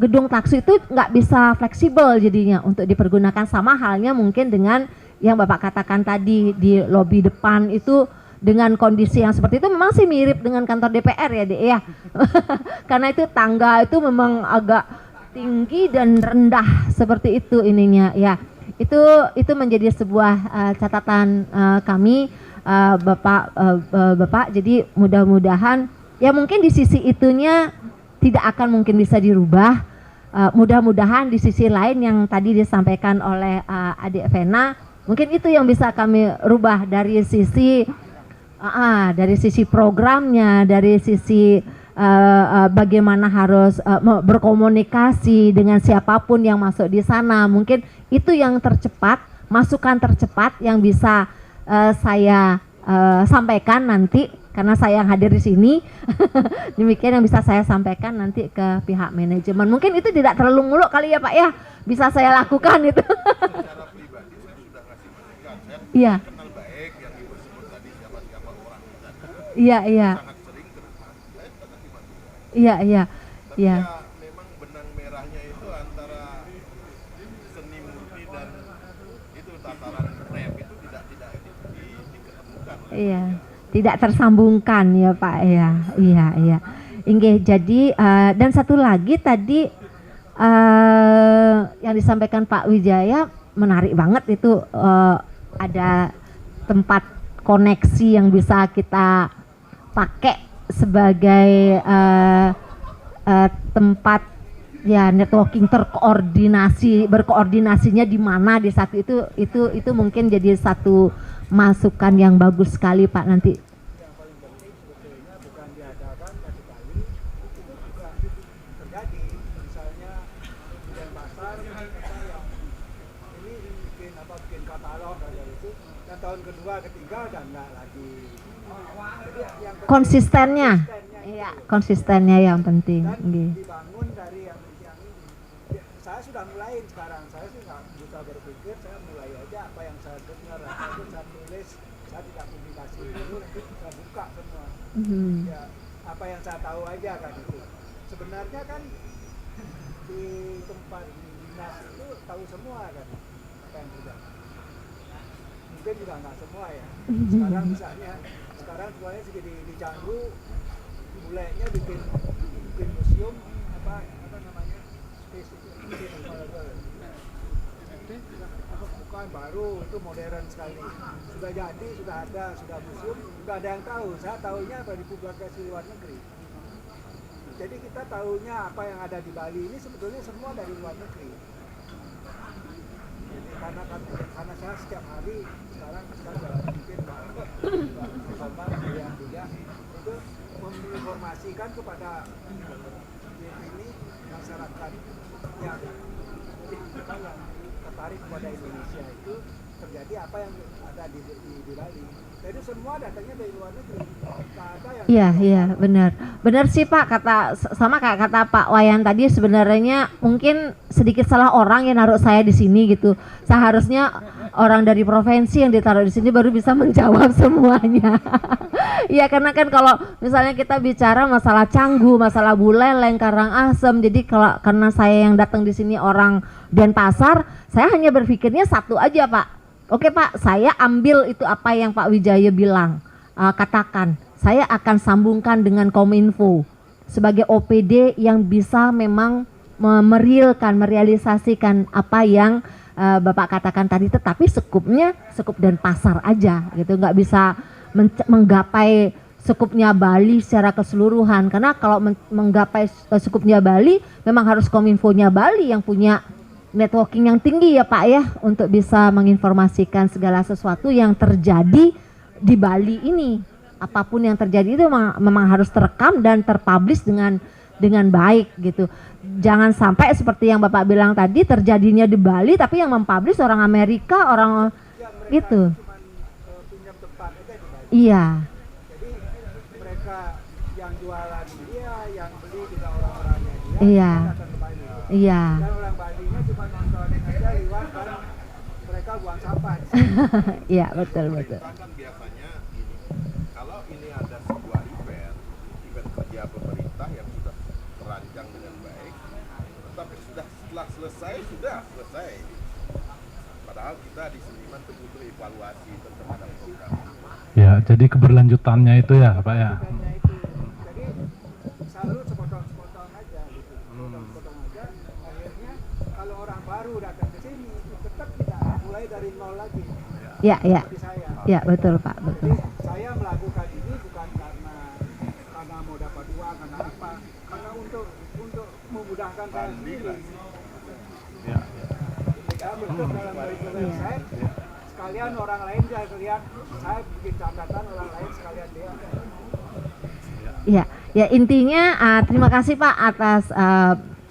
gedung taksu itu nggak bisa fleksibel jadinya untuk dipergunakan, sama halnya mungkin dengan yang Bapak katakan tadi di lobi depan itu dengan kondisi yang seperti itu memang sih mirip dengan kantor DPR ya Dek ya. Karena itu tangga itu memang agak tinggi dan rendah seperti itu ininya ya. Itu menjadi sebuah catatan kami Bapak. Jadi mudah-mudahan ya mungkin di sisi itunya tidak akan mungkin bisa dirubah. Mudah-mudahan di sisi lain yang tadi disampaikan oleh Adik Vena, mungkin itu yang bisa kami rubah dari sisi programnya, dari sisi bagaimana harus berkomunikasi dengan siapapun yang masuk di sana. Mungkin itu yang tercepat, masukan tercepat yang bisa saya sampaikan nanti karena saya yang hadir di sini. Demikian yang bisa saya sampaikan nanti ke pihak manajemen. Mungkin itu tidak terlalu muluk kali ya Pak ya, bisa saya lakukan itu. Iya. Iya.
Memang benang merahnya itu antara seni murni dan itu tataran rap itu tidak diketemukan.
Iya, tidak tersambungkan ya Pak ya. Iya. Inggih, jadi dan satu lagi tadi yang disampaikan Pak Wijaya menarik banget itu, ada tempat koneksi yang bisa kita pakai sebagai tempat ya networking berkoordinasinya di mana di saat itu mungkin jadi satu masukan yang bagus sekali Pak nanti.
Tahun kedua, ketiga udah enggak lagi.
Konsistennya, iya konsistennya yang penting.
Dibangun dari yang ini. Saya sudah mulai sekarang. Saya sih nggak bisa berpikir. Saya mulai aja apa yang saya dengar, apa yang saya tulis. Saya tidak publikasi dulu, saya buka semua. Ya, apa yang saya tahu aja kan itu. Sebenarnya kan di tempat dinas itu tahu semua kan apa yang terjadi. Mungkin juga nggak semua ya. Sekarang misalnya semuanya di Canggu,
bulenya bikin museum apa namanya bukan baru, itu modern sekali, sudah jadi, sudah ada, sudah museum, nggak ada yang tahu. Saya tahunya dari publikasi luar negeri. Jadi kita tahunya apa yang ada di Bali ini sebetulnya semua dari luar negeri. Jadi karena saya setiap hari sekarang mungkin Pak yang juga itu menginformasikan kepada ini masyarakat yang tertarik kepada Indonesia itu terjadi apa yang ada di Bali. Jadi semua datangnya dari luar negeri.
Iya, benar sih Pak, sama kayak kata Pak Wayan tadi, sebenarnya mungkin sedikit salah orang yang naruh saya di sini gitu. Seharusnya orang dari provinsi yang ditaruh di sini baru bisa menjawab semuanya. Iya, karena kan kalau misalnya kita bicara masalah Canggu, masalah Buleleng, Karangasem, jadi karena saya yang datang di sini orang Denpasar, saya hanya berpikirnya satu aja Pak. Oke Pak, saya ambil itu apa yang Pak Wijaya bilang, katakan, saya akan sambungkan dengan Kominfo sebagai OPD yang bisa memang merealisasikan apa yang Bapak katakan tadi, tetapi skup Denpasar aja gitu, nggak bisa menggapai skupnya Bali secara keseluruhan, karena kalau menggapai skupnya Bali memang harus Kominfonya Bali yang punya networking yang tinggi ya Pak ya, untuk bisa menginformasikan segala sesuatu yang terjadi di Bali ini. Apapun yang terjadi itu memang harus terekam dan terpublish dengan baik gitu. Jangan sampai seperti yang Bapak bilang tadi, terjadinya di Bali tapi yang mempublish orang Amerika, orang itu.
Pinjam tempat aja di Bali.
Iya.
Jadi mereka yang jualan dia, yang beli juga orang-orangnya dia.
Iya.
Datang ke Bali.
Iya.
Dan orang Balinya cuma nontonin aja lewat kan mereka buang sampah.
Iya, betul.
Kan biasanya ini, kalau ini ada sebuah event kerja pemerintah yang sudah terancang dengan baik, tetapi setelah selesai. Padahal kita di seniman itu butuh evaluasi terhadap program.
Ya, jadi keberlanjutannya itu ya Pak ya.
Eventnya itu. Jadi selalu sepotong-sepotong aja gitu. Sepotong aja. Akhirnya kalau orang baru datang ke sini tetap tidak mulai dari nol lagi.
Iya.
Seperti saya.
Iya, betul Pak, betul.
Jadi saya melakukan ini bukan karena mau dapat uang, karena apa? Karena untuk memudahkan saya sendiri. Saya bentuk dalam website, sekalian orang lain bisa lihat, saya bikin catatan, orang lain sekalian lihat.
Ya intinya terima kasih Pak atas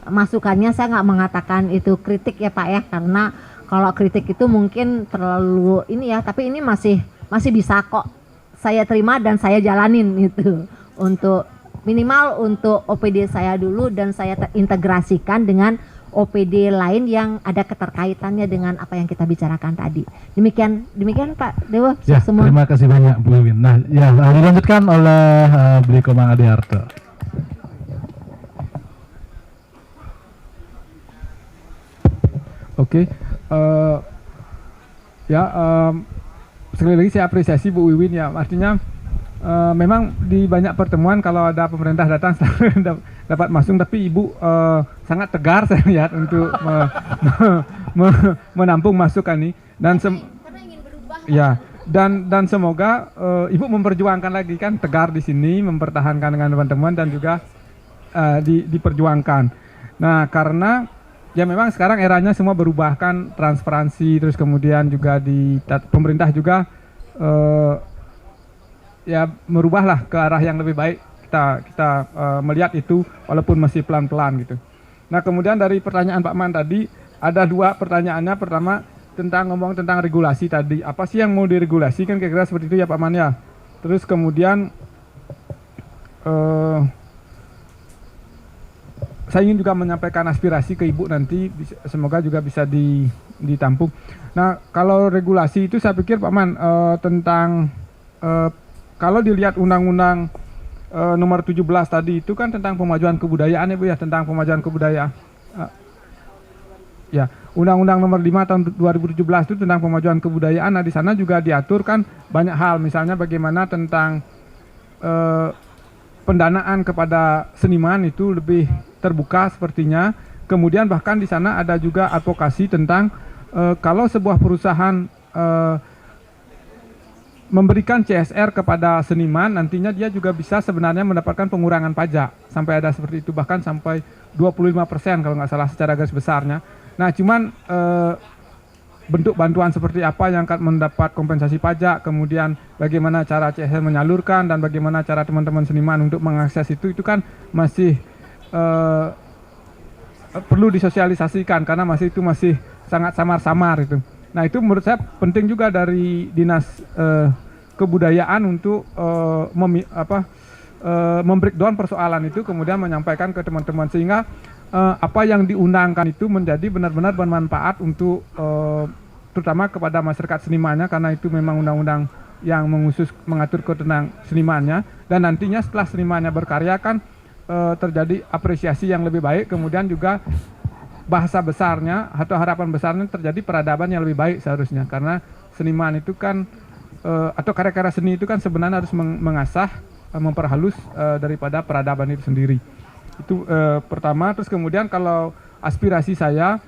masukannya. Saya nggak mengatakan itu kritik ya Pak ya, karena kalau kritik itu mungkin terlalu ini ya, tapi ini masih bisa kok saya terima dan saya jalanin gitu, untuk minimal untuk OPD saya dulu, dan saya integrasikan dengan OPD lain yang ada keterkaitannya dengan apa yang kita bicarakan tadi. Demikian Pak Dewa.
Ya,
semua.
terima kasih banyak Bu Wiwin. Nah, ya dilanjutkan oleh Beli Komang Adiarto.
Oke, sekali lagi saya apresiasi Bu Wiwin ya, artinya memang di banyak pertemuan kalau ada pemerintah datang selalu dapat masuk, tapi Ibu sangat tegar saya lihat untuk menampung masukan ini, dan dan semoga Ibu memperjuangkan lagi, kan tegar di sini mempertahankan dengan teman-teman dan juga diperjuangkan. Nah, karena ya memang sekarang eranya semua berubah kan, transparansi, terus kemudian juga di pemerintah juga ya merubahlah ke arah yang lebih baik. Kita melihat itu walaupun masih pelan-pelan gitu. Nah, kemudian dari pertanyaan Pak Man tadi ada dua pertanyaannya. Pertama ngomong tentang regulasi tadi. Apa sih yang mau diregulasi, kan kira-kira seperti itu ya Pak Man ya. Terus kemudian saya ingin juga menyampaikan aspirasi ke Ibu nanti, semoga juga bisa ditampung. Nah, kalau regulasi itu saya pikir Pak Man tentang kalau dilihat undang-undang nomor 17 tadi itu kan tentang pemajuan kebudayaan ya Bu ya, tentang pemajuan kebudayaan. Ya, Undang-Undang nomor 5 tahun 2017 itu tentang pemajuan kebudayaan. Nah, di sana juga diatur kan banyak hal, misalnya bagaimana tentang pendanaan kepada seniman itu lebih terbuka sepertinya. Kemudian bahkan di sana ada juga advokasi tentang kalau sebuah perusahaan memberikan CSR kepada seniman, nantinya dia juga bisa sebenarnya mendapatkan pengurangan pajak. Sampai ada seperti itu, bahkan sampai 25% kalau nggak salah secara garis besarnya. Nah, cuman bentuk bantuan seperti apa yang akan mendapat kompensasi pajak, kemudian bagaimana cara CSR menyalurkan, dan bagaimana cara teman-teman seniman untuk mengakses itu kan masih perlu disosialisasikan, karena itu masih sangat samar-samar itu. Nah, itu menurut saya penting juga dari Dinas Kebudayaan untuk membreakdown persoalan itu, kemudian menyampaikan ke teman-teman, sehingga apa yang diundangkan itu menjadi benar-benar bermanfaat untuk terutama kepada masyarakat senimannya, karena itu memang undang-undang yang mengatur tentang senimannya, dan nantinya setelah senimannya berkarya kan terjadi apresiasi yang lebih baik, kemudian juga bahasa besarnya atau harapan besarnya terjadi peradaban yang lebih baik seharusnya, karena seniman itu kan atau karya-karya seni itu kan sebenarnya harus mengasah, memperhalus daripada peradaban itu sendiri. Itu pertama. Terus kemudian kalau aspirasi saya,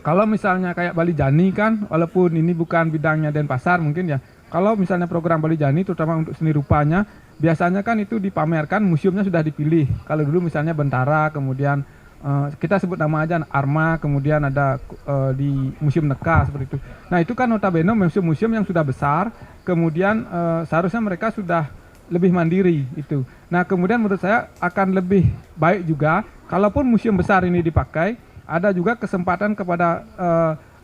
kalau misalnya kayak Bali Jani kan, walaupun ini bukan bidangnya Denpasar mungkin ya, kalau misalnya program Bali Jani terutama untuk seni rupanya, biasanya kan itu dipamerkan, museumnya sudah dipilih. Kalau dulu misalnya Bentara, kemudian kita sebut nama aja Arma, kemudian ada di Museum Neka seperti itu. Nah, itu kan notabene museum-museum yang sudah besar, kemudian seharusnya mereka sudah lebih mandiri itu. Nah, kemudian menurut saya akan lebih baik juga kalaupun museum besar ini dipakai, ada juga kesempatan kepada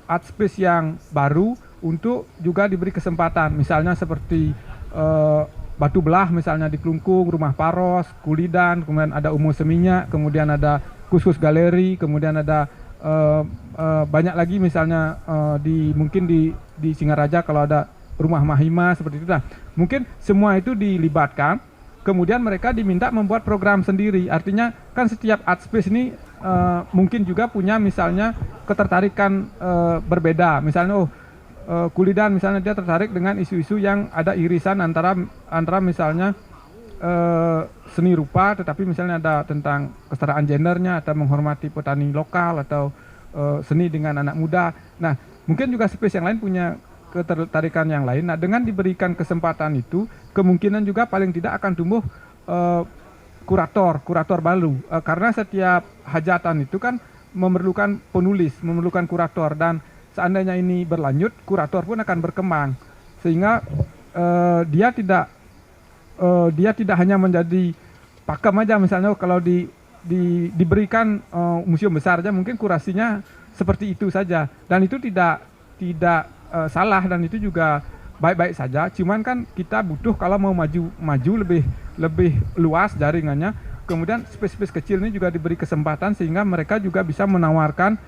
art space yang baru untuk juga diberi kesempatan, misalnya seperti Batu Belah misalnya di Klungkung, Rumah Paros, Kulidan, kemudian ada Umo Seminyak, kemudian ada Khusus Galeri, kemudian ada banyak lagi misalnya mungkin di Singaraja kalau ada Rumah Mahima seperti itu. Nah, mungkin semua itu dilibatkan, kemudian mereka diminta membuat program sendiri. Artinya kan setiap art space ini mungkin juga punya misalnya ketertarikan berbeda. Misalnya Kulidan misalnya dia tertarik dengan isu-isu yang ada irisan antara misalnya seni rupa, tetapi misalnya ada tentang kesetaraan gendernya, atau menghormati petani lokal, atau seni dengan anak muda. Nah, mungkin juga space yang lain punya ketertarikan yang lain. Nah, dengan diberikan kesempatan itu, kemungkinan juga paling tidak akan tumbuh kurator baru, karena setiap hajatan itu kan memerlukan penulis, memerlukan kurator, dan seandainya ini berlanjut, kurator pun akan berkembang, sehingga dia tidak hanya menjadi pakem aja. Misalnya kalau diberikan museum besar aja, mungkin kurasinya seperti itu saja, dan itu tidak salah, dan itu juga baik-baik saja. Cuman kan kita butuh kalau mau maju lebih luas jaringannya, kemudian space-space kecil ini juga diberi kesempatan sehingga mereka juga bisa menawarkan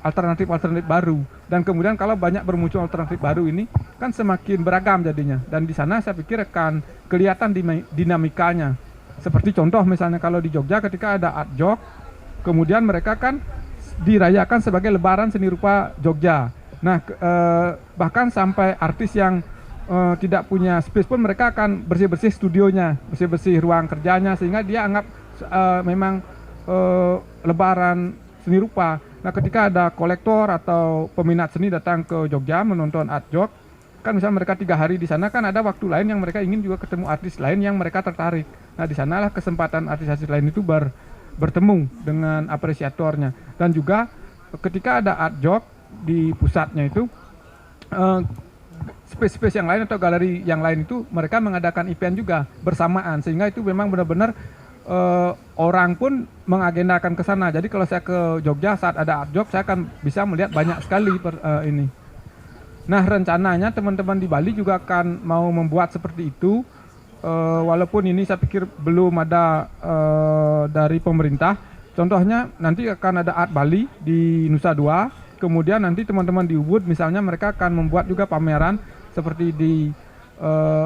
alternatif baru. Dan kemudian kalau banyak bermuncul alternatif baru ini kan semakin beragam jadinya, dan di sana saya pikir akan kelihatan dinamikanya. Seperti contoh misalnya kalau di Jogja ketika ada Art Jog, kemudian mereka kan dirayakan sebagai Lebaran Seni Rupa Jogja. Nah, bahkan sampai artis yang tidak punya space pun mereka akan bersih-bersih studionya, bersih-bersih ruang kerjanya, sehingga dia anggap memang Lebaran Seni Rupa. Nah, ketika ada kolektor atau peminat seni datang ke Jogja menonton Art Jog, kan misalnya mereka 3 hari di sana, kan ada waktu lain yang mereka ingin juga ketemu artis lain yang mereka tertarik. Nah, di sanalah kesempatan artis-artis lain itu bertemu dengan apresiatornya. Dan juga ketika ada Art Jog di pusatnya itu, space-space yang lain atau galeri yang lain itu mereka mengadakan event juga bersamaan, sehingga itu memang benar-benar orang pun mengagendakan ke sana. Jadi kalau saya ke Jogja saat ada Art Jog, saya akan bisa melihat banyak sekali ini. Nah, rencananya teman-teman di Bali juga akan mau membuat seperti itu, walaupun ini saya pikir belum ada dari pemerintah. Contohnya nanti akan ada Art Bali di Nusa Dua. Kemudian nanti teman-teman di Ubud misalnya mereka akan membuat juga pameran seperti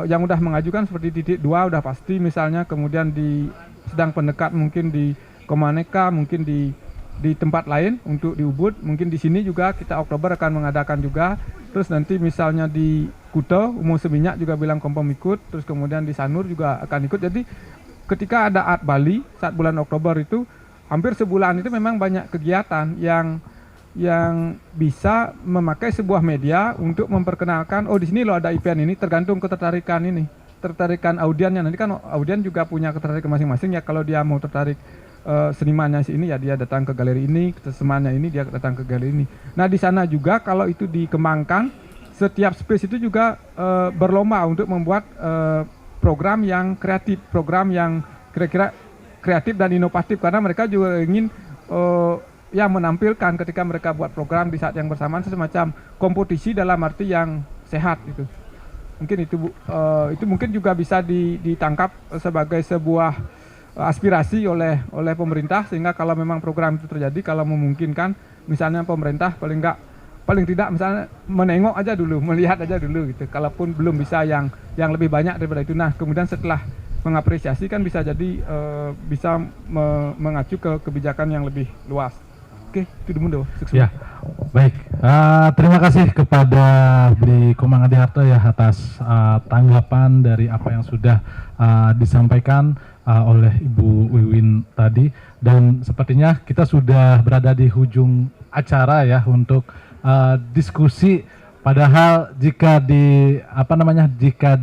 yang udah mengajukan seperti titik 2 udah pasti misalnya, kemudian di sedang pendekat mungkin di Komaneka, mungkin di tempat lain untuk di Ubud, mungkin di sini juga kita Oktober akan mengadakan juga. Terus nanti misalnya di Kuto, Umo Seminyak juga bilang kompom ikut, terus kemudian di Sanur juga akan ikut. Jadi ketika ada Art Bali saat bulan Oktober itu hampir sebulan itu memang banyak kegiatan yang bisa memakai sebuah media untuk memperkenalkan, oh di sini loh ada event ini, tergantung ketertarikan audiennya. Nanti kan audien juga punya ketertarikan masing-masing ya, kalau dia mau tertarik senimannya ini ya dia datang ke galeri ini, senimannya ini dia datang ke galeri ini. Nah di sana juga kalau itu dikembangkan, setiap space itu juga berlomba untuk membuat program yang kreatif, program yang kira-kira kreatif dan inovatif, karena mereka juga ingin yang menampilkan ketika mereka buat program di saat yang bersamaan semacam kompetisi dalam arti yang sehat gitu. Mungkin itu itu mungkin juga bisa ditangkap sebagai sebuah aspirasi oleh pemerintah, sehingga kalau memang program itu terjadi, kalau memungkinkan misalnya pemerintah paling tidak misalnya menengok aja dulu, melihat aja dulu gitu. Kalaupun belum bisa yang lebih banyak daripada itu, nah kemudian setelah mengapresiasi kan bisa jadi bisa mengacu ke kebijakan yang lebih luas. Oke, itu dulu.
Ya, baik. Terima kasih kepada Bli Komang Adiharto ya atas tanggapan dari apa yang sudah disampaikan oleh Ibu Wiwin tadi, dan sepertinya kita sudah berada di ujung acara ya untuk diskusi. Padahal jika dilanjutkan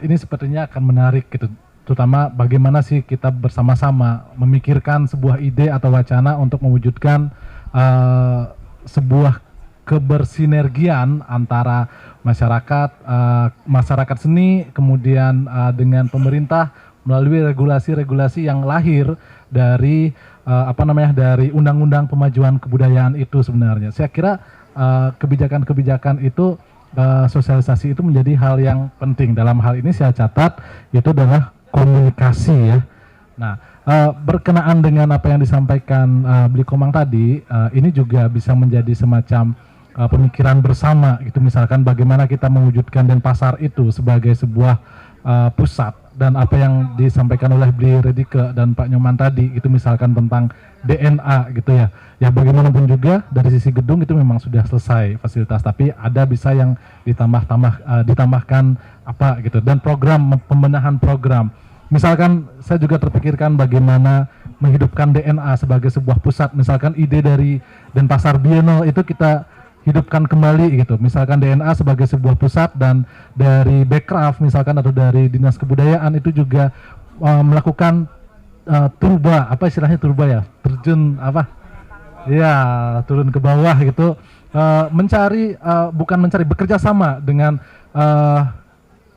ini sepertinya akan menarik gitu. Terutama bagaimana sih kita bersama-sama memikirkan sebuah ide atau wacana untuk mewujudkan sebuah kebersinergian antara masyarakat seni, kemudian dengan pemerintah melalui regulasi-regulasi yang lahir dari dari undang-undang pemajuan kebudayaan itu sebenarnya. Saya kira kebijakan-kebijakan itu, sosialisasi itu menjadi hal yang penting. Dalam hal ini saya catat itu adalah komunikasi ya. Nah, berkenaan dengan apa yang disampaikan Bli Komang tadi, ini juga bisa menjadi semacam pemikiran bersama gitu. Misalkan bagaimana kita mewujudkan Denpasar itu sebagai sebuah pusat, dan apa yang disampaikan oleh Bli Redike dan Pak Nyoman tadi itu misalkan tentang DNA gitu ya. Ya bagaimanapun juga dari sisi gedung itu memang sudah selesai fasilitas, tapi ada bisa yang ditambahkan apa gitu, dan program pembenahan program. Misalkan saya juga terpikirkan bagaimana menghidupkan DNA sebagai sebuah pusat. Misalkan ide dari Denpasar Biennale itu kita hidupkan kembali gitu. Misalkan DNA sebagai sebuah pusat, dan dari Bekraf misalkan atau dari Dinas Kebudayaan itu juga melakukan turba, apa istilahnya turba ya? Terjun apa? Ya, turun ke bawah gitu. Bekerja sama dengan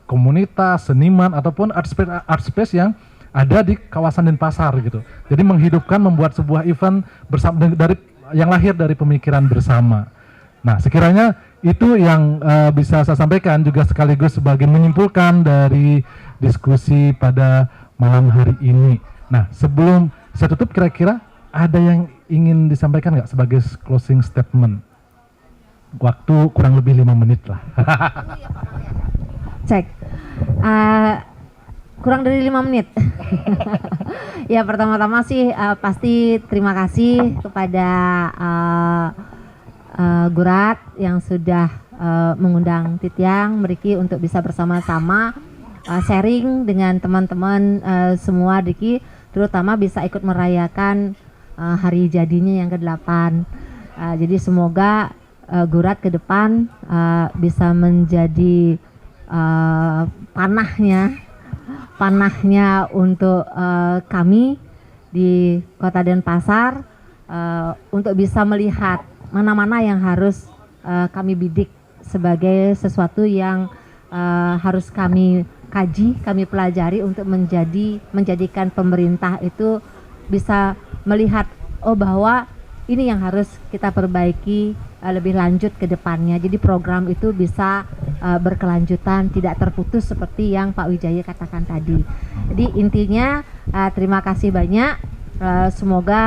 komunitas, seniman ataupun art space yang ada di kawasan Denpasar gitu. Jadi menghidupkan, membuat sebuah event bersama yang lahir dari pemikiran bersama. Nah, sekiranya itu yang bisa saya sampaikan, juga sekaligus sebagai menyimpulkan dari diskusi pada malam hari ini. Nah, sebelum saya tutup, kira-kira ada yang ingin disampaikan nggak sebagai closing statement? Waktu kurang lebih 5 menit lah.
Cek. Kurang dari 5 menit. Ya, pertama-tama sih pasti terima kasih kepada Gurat yang sudah mengundang Titiang, Meriki untuk bisa bersama-sama sharing dengan teman-teman semua Diki, terutama bisa ikut merayakan hari jadinya yang ke-8. Jadi semoga Gurat ke depan bisa menjadi panahnya untuk kami di Kota Denpasar, untuk bisa melihat mana-mana yang harus kami bidik sebagai sesuatu yang harus kami kaji, kami pelajari untuk menjadikan pemerintah itu bisa melihat bahwa ini yang harus kita perbaiki lebih lanjut ke depannya. Jadi program itu bisa berkelanjutan, tidak terputus seperti yang Pak Wijaya katakan tadi. Jadi intinya terima kasih banyak. Semoga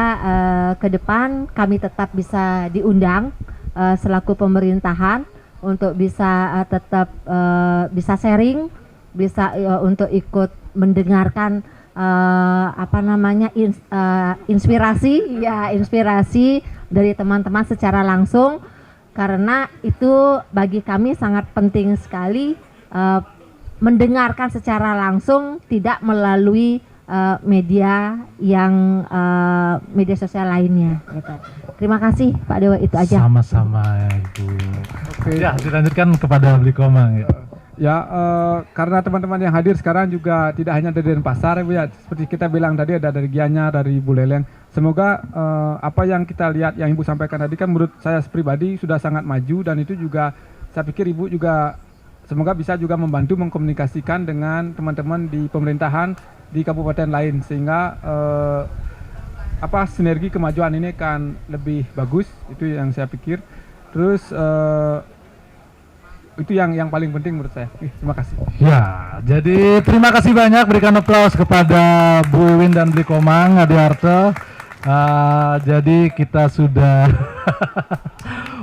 ke depan kami tetap bisa diundang selaku pemerintahan untuk bisa tetap bisa sharing, bisa untuk ikut mendengarkan inspirasi dari teman-teman secara langsung, karena itu bagi kami sangat penting sekali mendengarkan secara langsung, tidak melalui media yang media sosial lainnya. Gitu. Terima kasih Pak Dewa, itu aja.
Sama-sama ya Ibu.
Oke.
Ya, dilanjutkan kepada Bli Komang. Ya.
Ya, karena teman-teman yang hadir sekarang juga tidak hanya dari Denpasar, Bu, ya. Seperti kita bilang tadi, ada dari Gianyar, dari Bu Lelen. Semoga apa yang kita lihat, yang Ibu sampaikan tadi kan menurut saya pribadi sudah sangat maju, dan itu juga saya pikir Ibu juga semoga bisa juga membantu mengkomunikasikan dengan teman-teman di pemerintahan di kabupaten lain, sehingga sinergi kemajuan ini kan lebih bagus. Itu yang saya pikir. Terus itu yang paling penting menurut saya. Terima kasih.
Ya, jadi terima kasih banyak, berikan aplaus kepada Bu Iwin dan Bli Komang Adiarte. Jadi kita sudah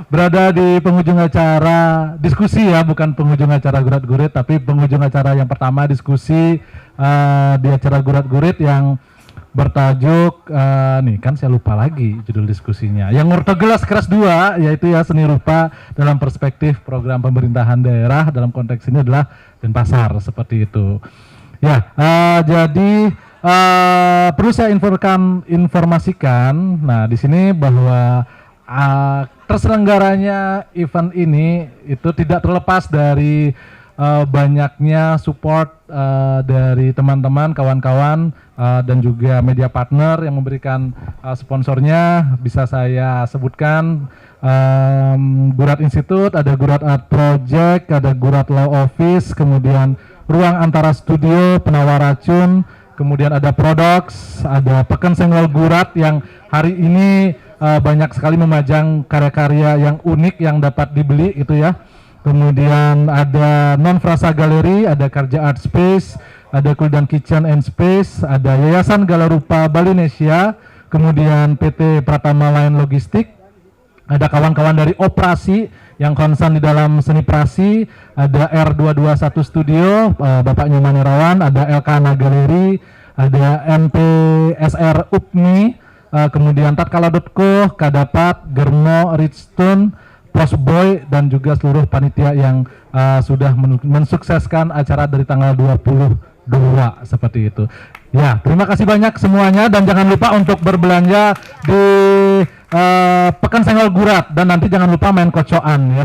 berada di penghujung acara diskusi ya, bukan penghujung acara gurat-gurit, tapi penghujung acara yang pertama diskusi di acara gurat-gurit yang bertajuk nih kan saya lupa lagi judul diskusinya, yang ortogelas keras 2, yaitu ya seni rupa dalam perspektif program pemerintahan daerah, dalam konteks ini adalah Denpasar, seperti itu ya. Jadi perlu saya informasikan, nah di sini bahwa terselenggaranya event ini itu tidak terlepas dari banyaknya support dari teman-teman, kawan-kawan dan juga media partner yang memberikan sponsornya. Bisa saya sebutkan Gurat Institute, ada Gurat Art Project, ada Gurat Law Office, kemudian Ruang Antara Studio, Penawar Racun, kemudian ada Prodox, ada Pekan Senggol Gurat yang hari ini banyak sekali memajang karya-karya yang unik yang dapat dibeli itu ya. Kemudian ada Non Frasa Galeri, ada Karja Art Space, ada Kuldan Kitchen and Space, ada Yayasan Galarupa Balinesia, kemudian PT Pratama Line Logistik, ada kawan-kawan dari Operasi yang concern di dalam seni prasi, ada R221 Studio, Bapak Nyoman Irawan, ada Elkana Galeri, ada NPSR UPMI, kemudian Tatkala.co, Kadapat, Germo, Richstone, Postboy, dan juga seluruh panitia yang sudah mensukseskan acara dari tanggal 22 seperti itu. Ya, terima kasih banyak semuanya, dan jangan lupa untuk berbelanja di Pekan Senggol Gurat, dan nanti jangan lupa main kocoan ya.